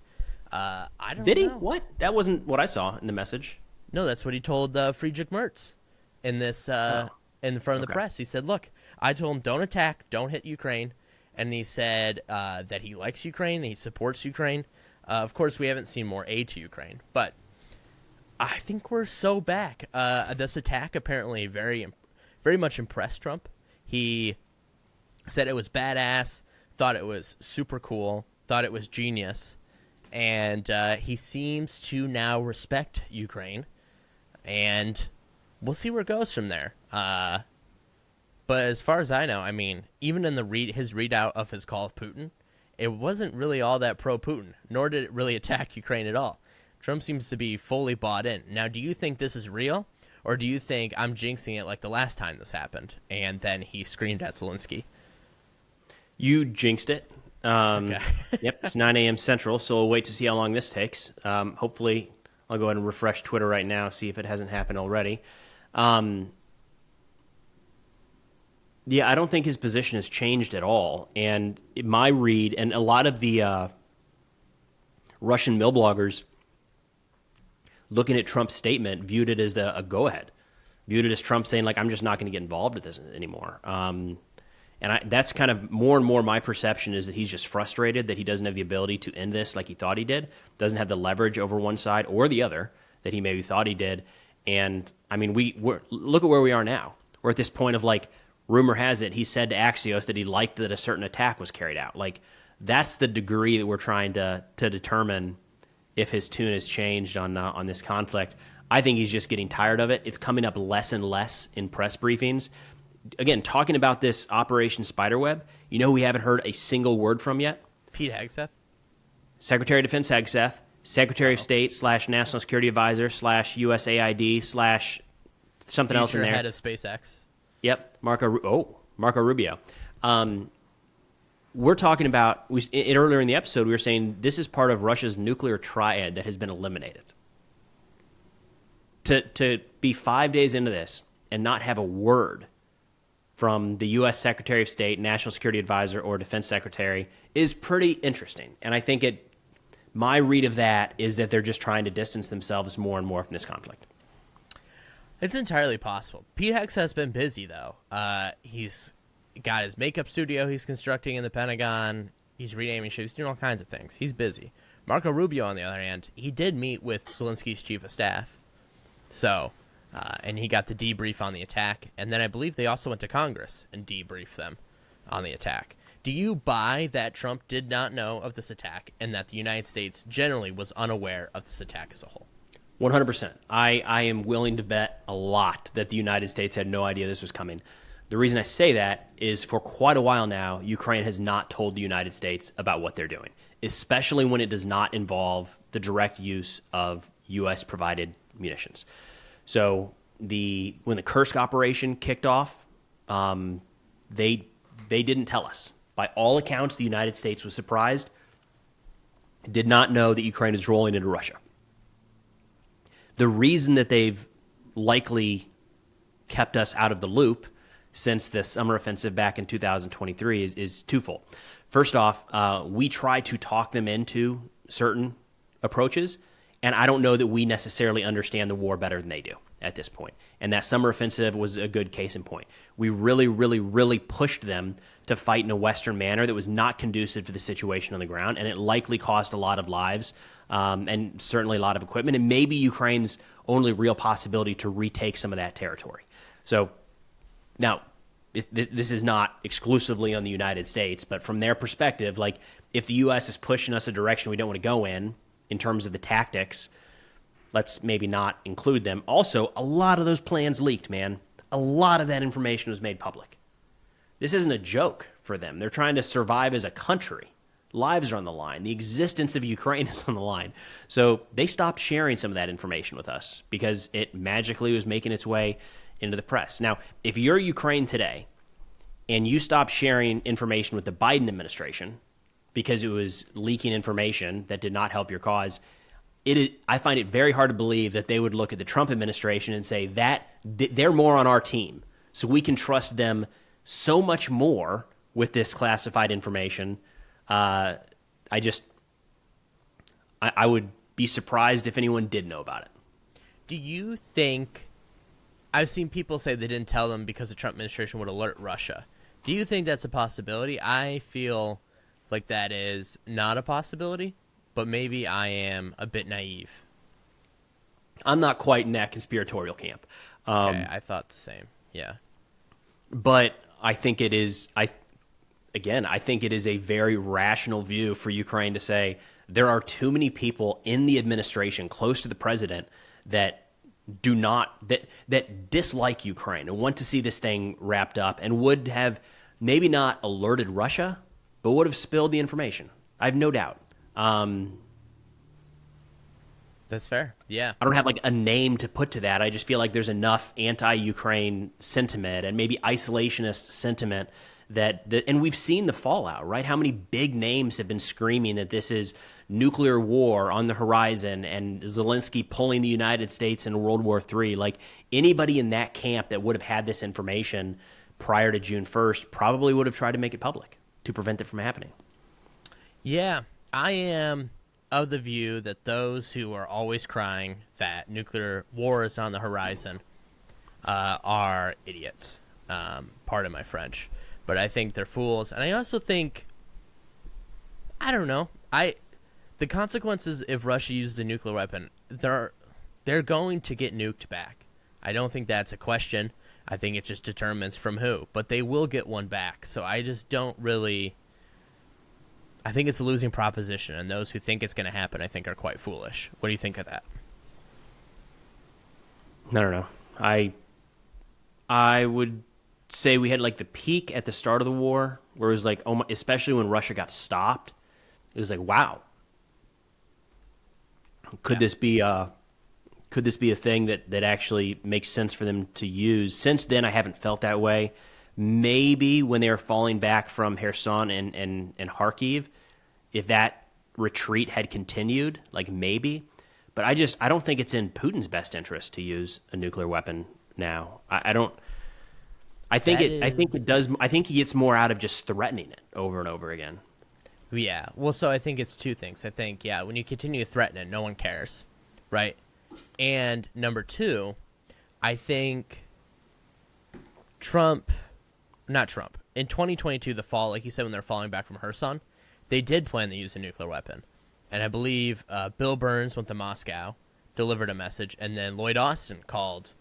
I don't know. Did he? What? That wasn't what I saw in the message. No, that's what he told Friedrich Merz in this in front of the press. He said, look, I told him don't attack, don't hit Ukraine. And he said that he likes Ukraine, that he supports Ukraine. Of course, we haven't seen more aid to Ukraine, but I think we're so back. This attack apparently very much impressed Trump. He said it was badass, thought it was super cool, thought it was genius, and he seems to now respect Ukraine, and we'll see where it goes from there. But as far as I know, I mean, even in his readout of his call of Putin, it wasn't really all that pro-Putin, nor did it really attack Ukraine at all. Trump seems to be fully bought in. Now, do you think this is real, or do you think I'm jinxing it like the last time this happened, and then he screamed at Zelensky? You jinxed it. Okay. Yep, it's 9 a.m. Central, so we'll wait to see how long this takes. Hopefully, I'll go ahead and refresh Twitter right now, see if it hasn't happened already. Yeah, I don't think his position has changed at all. And my read, and a lot of the Russian mill bloggers looking at Trump's statement viewed it as a go-ahead, viewed it as Trump saying, like, I'm just not going to get involved with this anymore. That's kind of more and more my perception is that he's just frustrated that he doesn't have the ability to end this like he thought he did, doesn't have the leverage over one side or the other that he maybe thought he did. And, I mean, look at where we are now. We're at this point of, like, rumor has it, he said to Axios that he liked that a certain attack was carried out. Like, that's the degree that we're trying to determine if his tune has changed on this conflict. I think he's just getting tired of it. It's coming up less and less in press briefings. Again, talking about this Operation Spiderweb, you know who we haven't heard a single word from yet? Pete Hegseth? Secretary of Defense Hegseth, Secretary of State / National Security Advisor / USAID / something else in there. Head of SpaceX. Yep, Marco Rubio. We're talking about, earlier in the episode, we were saying this is part of Russia's nuclear triad that has been eliminated. To be 5 days into this and not have a word from the U.S. Secretary of State, National Security Advisor, or Defense Secretary is pretty interesting. And I think my read of that is that they're just trying to distance themselves more and more from this conflict. It's entirely possible. Pete Hegseth has been busy, though. He's got his makeup studio he's constructing in the Pentagon. He's renaming ships. He's doing all kinds of things. He's busy. Marco Rubio, on the other hand, he did meet with Zelensky's chief of staff. So, and he got the debrief on the attack. And then I believe they also went to Congress and debriefed them on the attack. Do you buy that Trump did not know of this attack and that the United States generally was unaware of this attack as a whole? 100%. I am willing to bet a lot that the United States had no idea this was coming. The reason I say that is for quite a while now, Ukraine has not told the United States about what they're doing, especially when it does not involve the direct use of U.S.-provided munitions. So when the Kursk operation kicked off, they didn't tell us. By all accounts, the United States was surprised, did not know that Ukraine is rolling into Russia. The reason that they've likely kept us out of the loop since the summer offensive back in 2023 is twofold. First off, we try to talk them into certain approaches, and I don't know that we necessarily understand the war better than they do at this point. And that summer offensive was a good case in point. We really, really, really pushed them to fight in a Western manner that was not conducive to the situation on the ground, and it likely cost a lot of lives and certainly a lot of equipment, and maybe Ukraine's only real possibility to retake some of that territory. So now, this is not exclusively on the United States, but from their perspective, like if the U.S. is pushing us a direction we don't want to go in terms of the tactics, let's maybe not include them. Also, a lot of those plans leaked, man. A lot of that information was made public. This isn't a joke for them. They're trying to survive as a country. Lives are on the line. The existence of Ukraine is on the line. So they stopped sharing some of that information with us because it magically was making its way into the press. Now, if you're Ukraine today and you stop sharing information with the Biden administration because it was leaking information that did not help your cause, I find it very hard to believe that they would look at the Trump administration and say that they're more on our team, so we can trust them so much more with this classified information. I would be surprised if anyone did know about it. Do you think, I've seen people say they didn't tell them because the Trump administration would alert Russia. Do you think that's a possibility? I feel like that is not a possibility, but maybe I am a bit naive. I'm not quite in that conspiratorial camp. Okay, I thought the same. Yeah. But I think it is, I think it is a very rational view for Ukraine to say there are too many people in the administration close to the president that do not, that dislike Ukraine and want to see this thing wrapped up and would have maybe not alerted Russia, but would have spilled the information. I have no doubt. That's fair. Yeah. I don't have like a name to put to that. I just feel like there's enough anti-Ukraine sentiment and maybe isolationist sentiment that and we've seen the fallout, right? How many big names have been screaming that this is nuclear war on the horizon and Zelensky pulling the United States into World War III. Like anybody in that camp that would have had this information prior to June 1st probably would have tried to make it public to prevent it from happening. Yeah, I am of the view that those who are always crying that nuclear war is on the horizon are idiots. Pardon my French. But I think they're fools. And I also think, I don't know, the consequences if Russia uses a nuclear weapon, they're going to get nuked back. I don't think that's a question. I think it just determines from who. But they will get one back. So I just don't really, I think it's a losing proposition. And those who think it's going to happen, I think, are quite foolish. What do you think of that? I don't know. I would say we had like the peak at the start of the war where it was like, oh my, especially when Russia got stopped, it was like, wow, could this be a thing that actually makes sense for them to use? Since then, I haven't felt that way. Maybe when they were falling back from Kherson and Kharkiv, if that retreat had continued, like maybe, but I don't think it's in Putin's best interest to use a nuclear weapon now. I think it does. I think he gets more out of just threatening it over and over again. Yeah. Well, so I think it's two things. I think, yeah, when you continue to threaten it, no one cares, right? And number two, I think in 2022, the fall, like you said, when they're falling back from Kherson, they did plan to use a nuclear weapon. And I believe Bill Burns went to Moscow, delivered a message, and then Lloyd Austin called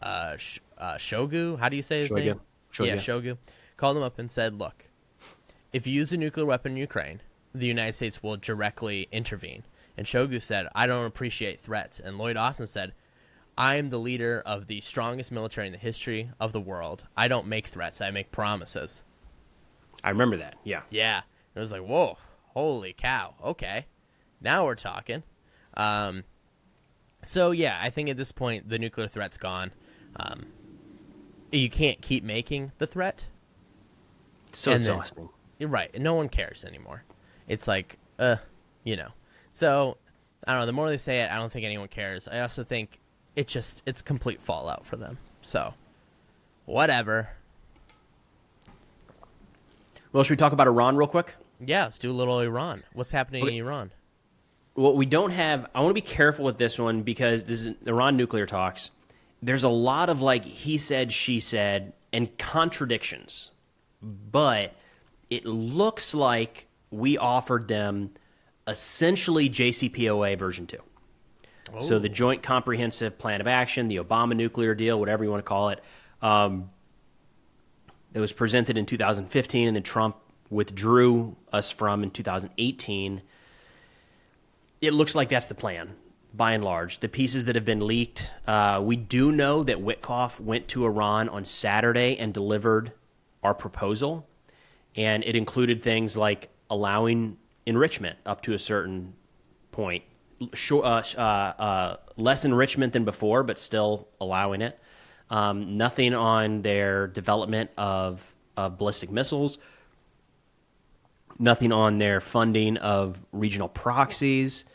Shogu, how do you say his name? Shogu. Yeah, Shogu. Called him up and said, look, if you use a nuclear weapon in Ukraine, the United States will directly intervene. And Shogu said, I don't appreciate threats. And Lloyd Austin said, I am the leader of the strongest military in the history of the world. I don't make threats. I make promises. I remember that, yeah. Yeah. It was like, whoa, holy cow. Okay. Now we're talking. So, yeah, I think at this point, the nuclear threat's gone. You can't keep making the threat. It's so exhausting. You're right. No one cares anymore. It's like, So, I don't know. The more they say it, I don't think anyone cares. I also think it's complete fallout for them. So, whatever. Well, should we talk about Iran real quick? Yeah, let's do a little Iran. What's happening in Iran? Well, we don't have... I want to be careful with this one because this is Iran nuclear talks. There's a lot of, like, he said, she said, and contradictions. But it looks like we offered them essentially JCPOA version 2. Oh. So the Joint Comprehensive Plan of Action, the Obama nuclear deal, whatever you want to call it, that was presented in 2015 and then Trump withdrew us from in 2018. It looks like that's the plan. by and large. The pieces that have been leaked, we do know that Witkoff went to Iran on Saturday and delivered our proposal, and it included things like allowing enrichment up to a certain point, less enrichment than before, but still allowing it. Nothing on their development of ballistic missiles, nothing on their funding of regional proxies.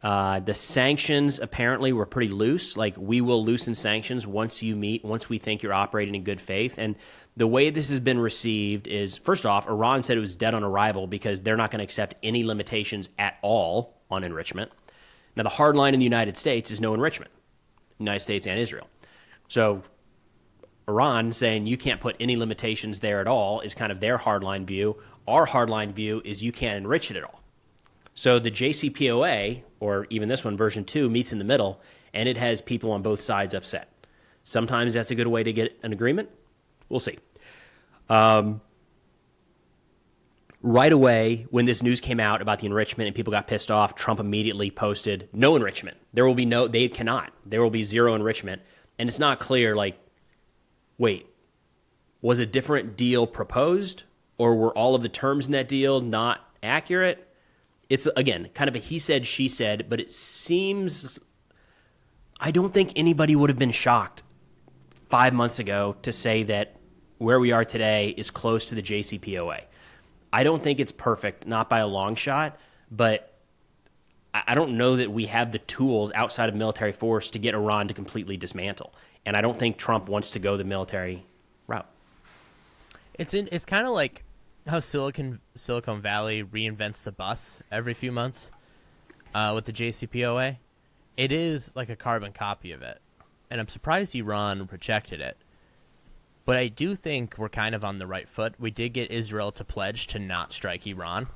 The sanctions apparently were pretty loose. Like, we will loosen sanctions once we think you're operating in good faith. And the way this has been received is, first off, Iran said it was dead on arrival because they're not going to accept any limitations at all on enrichment. Now, the hard line in the United States is no enrichment, United States and Israel. So Iran saying you can't put any limitations there at all is kind of their hardline view. Our hardline view is you can't enrich it at all. So the JCPOA, or even this one, version 2, meets in the middle, and it has people on both sides upset. Sometimes that's a good way to get an agreement. We'll see. Right away, when this news came out about the enrichment and people got pissed off, Trump immediately posted, no enrichment. There will be zero enrichment. And it's not clear, like, wait, was a different deal proposed, or were all of the terms in that deal not accurate? It's, again, kind of a he said, she said, but it seems, I don't think anybody would have been shocked 5 months ago to say that where we are today is close to the JCPOA. I don't think it's perfect, not by a long shot, but I don't know that we have the tools outside of military force to get Iran to completely dismantle. And I don't think Trump wants to go the military route. It's kind of like how Silicon Valley reinvents the bus every few months with the JCPOA. It is like a carbon copy of it. And I'm surprised Iran rejected it. But I do think we're kind of on the right foot. We did get Israel to pledge to not strike Iran.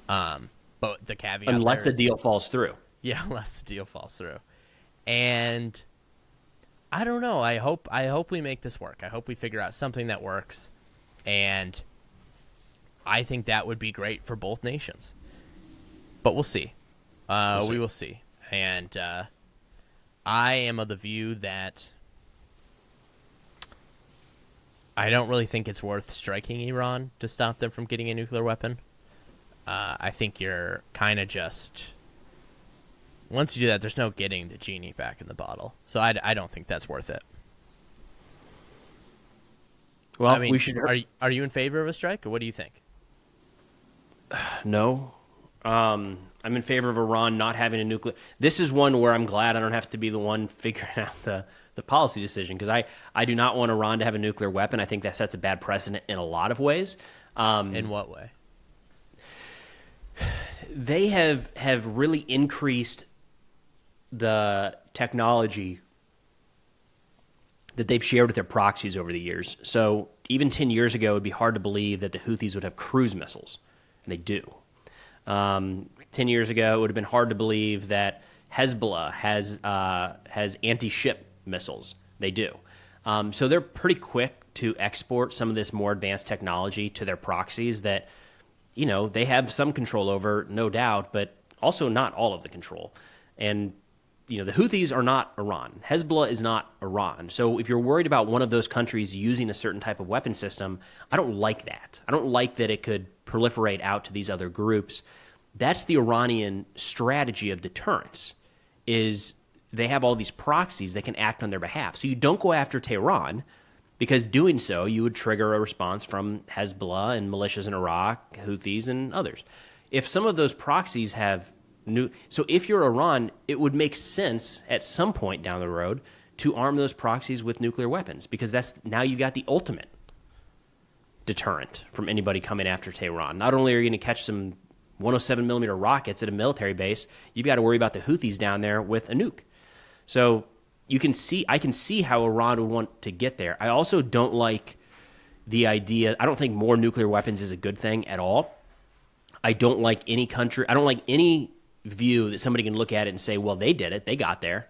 But the caveat unless the deal falls through. Yeah, unless the deal falls through. And I don't know. I hope we make this work. I hope we figure out something that works. And I think that would be great for both nations. But we'll see. We will see. And I am of the view that I don't really think it's worth striking Iran to stop them from getting a nuclear weapon. I think you're kind of just... Once you do that, there's no getting the genie back in the bottle. So I don't think that's worth it. Well, I mean, we should. Are you in favor of a strike, or what do you think? No. I'm in favor of Iran not having a nuclear... This is one where I'm glad I don't have to be the one figuring out the policy decision, because I do not want Iran to have a nuclear weapon. I think that sets a bad precedent in a lot of ways. In what way? They have really increased the technology that they've shared with their proxies over the years. So even 10 years ago, it would be hard to believe that the Houthis would have cruise missiles, and they do. 10 years ago, it would have been hard to believe that Hezbollah has anti-ship missiles. They do. So they're pretty quick to export some of this more advanced technology to their proxies that, you know, they have some control over, no doubt, but also not all of the control. And, you know, the Houthis are not Iran. Hezbollah is not Iran. So if you're worried about one of those countries using a certain type of weapon system, I don't like that. I don't like that it could proliferate out to these other groups. That's the Iranian strategy of deterrence, is they have all these proxies that can act on their behalf. So you don't go after Tehran, because doing so, you would trigger a response from Hezbollah and militias in Iraq, Houthis, and others. If some of those proxies have so if you're Iran, it would make sense at some point down the road to arm those proxies with nuclear weapons, because that's now you've got the ultimate deterrent from anybody coming after Tehran. Not only are you going to catch some 107 millimeter rockets at a military base, you've got to worry about the Houthis down there with a nuke. So I can see how Iran would want to get there. I also don't like the idea. I don't think more nuclear weapons is a good thing at all. I don't like any country. I don't like any view that somebody can look at it and say, well, they did it. They got there.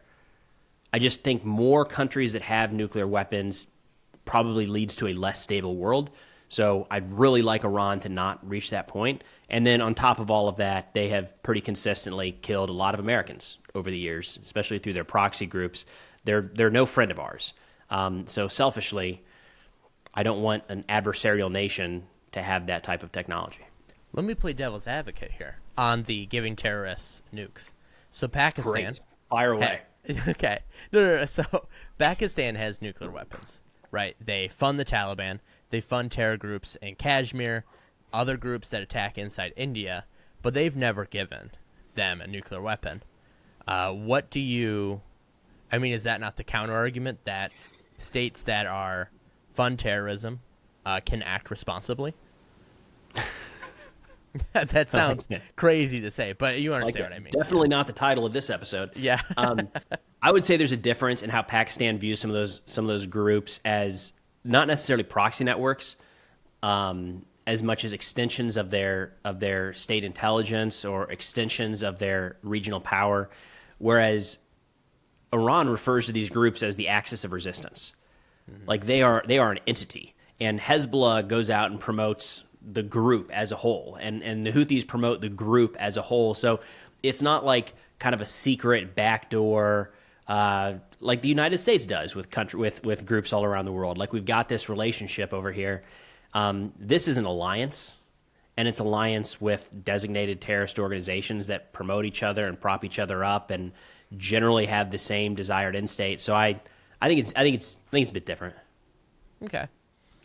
I just think more countries that have nuclear weapons probably leads to a less stable world. So I'd really like Iran to not reach that point. And then on top of all of that, they have pretty consistently killed a lot of Americans over the years, especially through their proxy groups. They're no friend of ours. So selfishly, I don't want an adversarial nation to have that type of technology. Let me play devil's advocate here on the giving terrorists nukes. So Pakistan... Great. Fire away. Okay. No. So Pakistan has nuclear weapons, right? They fund the Taliban. They fund terror groups in Kashmir, other groups that attack inside India, but they've never given them a nuclear weapon. What do you... I mean, is that not the counter-argument that states that are fund terrorism can act responsibly? That sounds crazy to say, but you understand what I mean. Definitely not the title of this episode. Yeah. I would say there's a difference in how Pakistan views some of those groups as not necessarily proxy networks, as much as extensions of their state intelligence or extensions of their regional power, whereas Iran refers to these groups as the axis of resistance. Mm-hmm. Like they are an entity, and Hezbollah goes out and promotes the group as a whole, and the Houthis promote the group as a whole. So it's not like kind of a secret backdoor like the United States does with groups all around the world. Like we've got this relationship over here. This is an alliance, and it's alliance with designated terrorist organizations that promote each other and prop each other up, and generally have the same desired end state. So I think it's a bit different. Okay.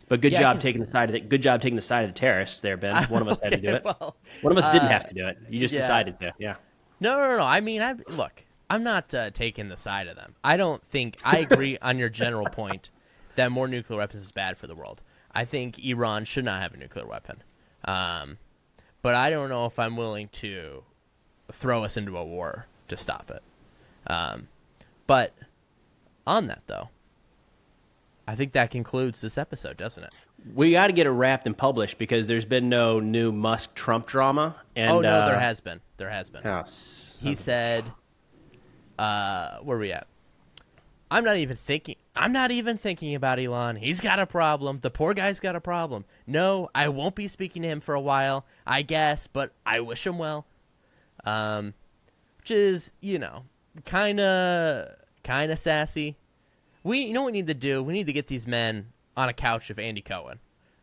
But good job taking the side of the terrorists there, Ben. One of us had to do it. Well, one of us didn't have to do it. You just decided to. Yeah. No. I mean, look, I'm not taking the side of them. I don't think I agree on your general point that more nuclear weapons is bad for the world. I think Iran should not have a nuclear weapon. But I don't know if I'm willing to throw us into a war to stop it. But on that, though, I think that concludes this episode, doesn't it? We got to get it wrapped and published because there's been no new Musk-Trump drama. And, no, there has been. Oh, he said, where are we at? I'm not even thinking about Elon. He's got a problem. The poor guy's got a problem. No, I won't be speaking to him for a while, I guess, but I wish him well. Which is, kind of sassy. You know what we need to do? We need to get these men on a couch of Andy Cohen,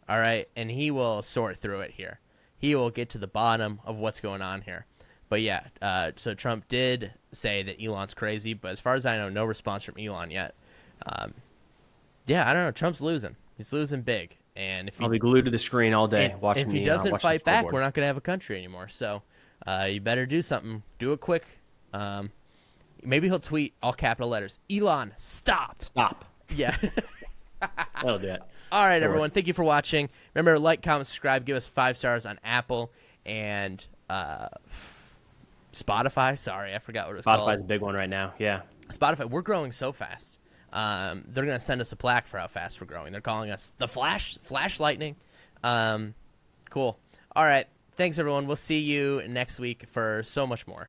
all right? And he will sort through it here. He will get to the bottom of what's going on here. But yeah, so Trump did say that Elon's crazy, but as far as I know, no response from Elon yet. Yeah, I don't know. Trump's losing. He's losing big. And if I'll be glued to the screen all day watching. If he doesn't fight back, we're not going to have a country anymore. So you better do something. Do it quick. Maybe he'll tweet all capital letters, Elon, stop. Stop. Yeah. That'll do it. All right, everyone. Thank you for watching. Remember, like, comment, subscribe. Give us 5 stars on Apple and Spotify. Sorry, I forgot what it was called. Spotify's a big one right now. Yeah. Spotify. We're growing so fast. They're going to send us a plaque for how fast we're growing. They're calling us the Flash Lightning. Cool. All right. Thanks, everyone. We'll see you next week for so much more.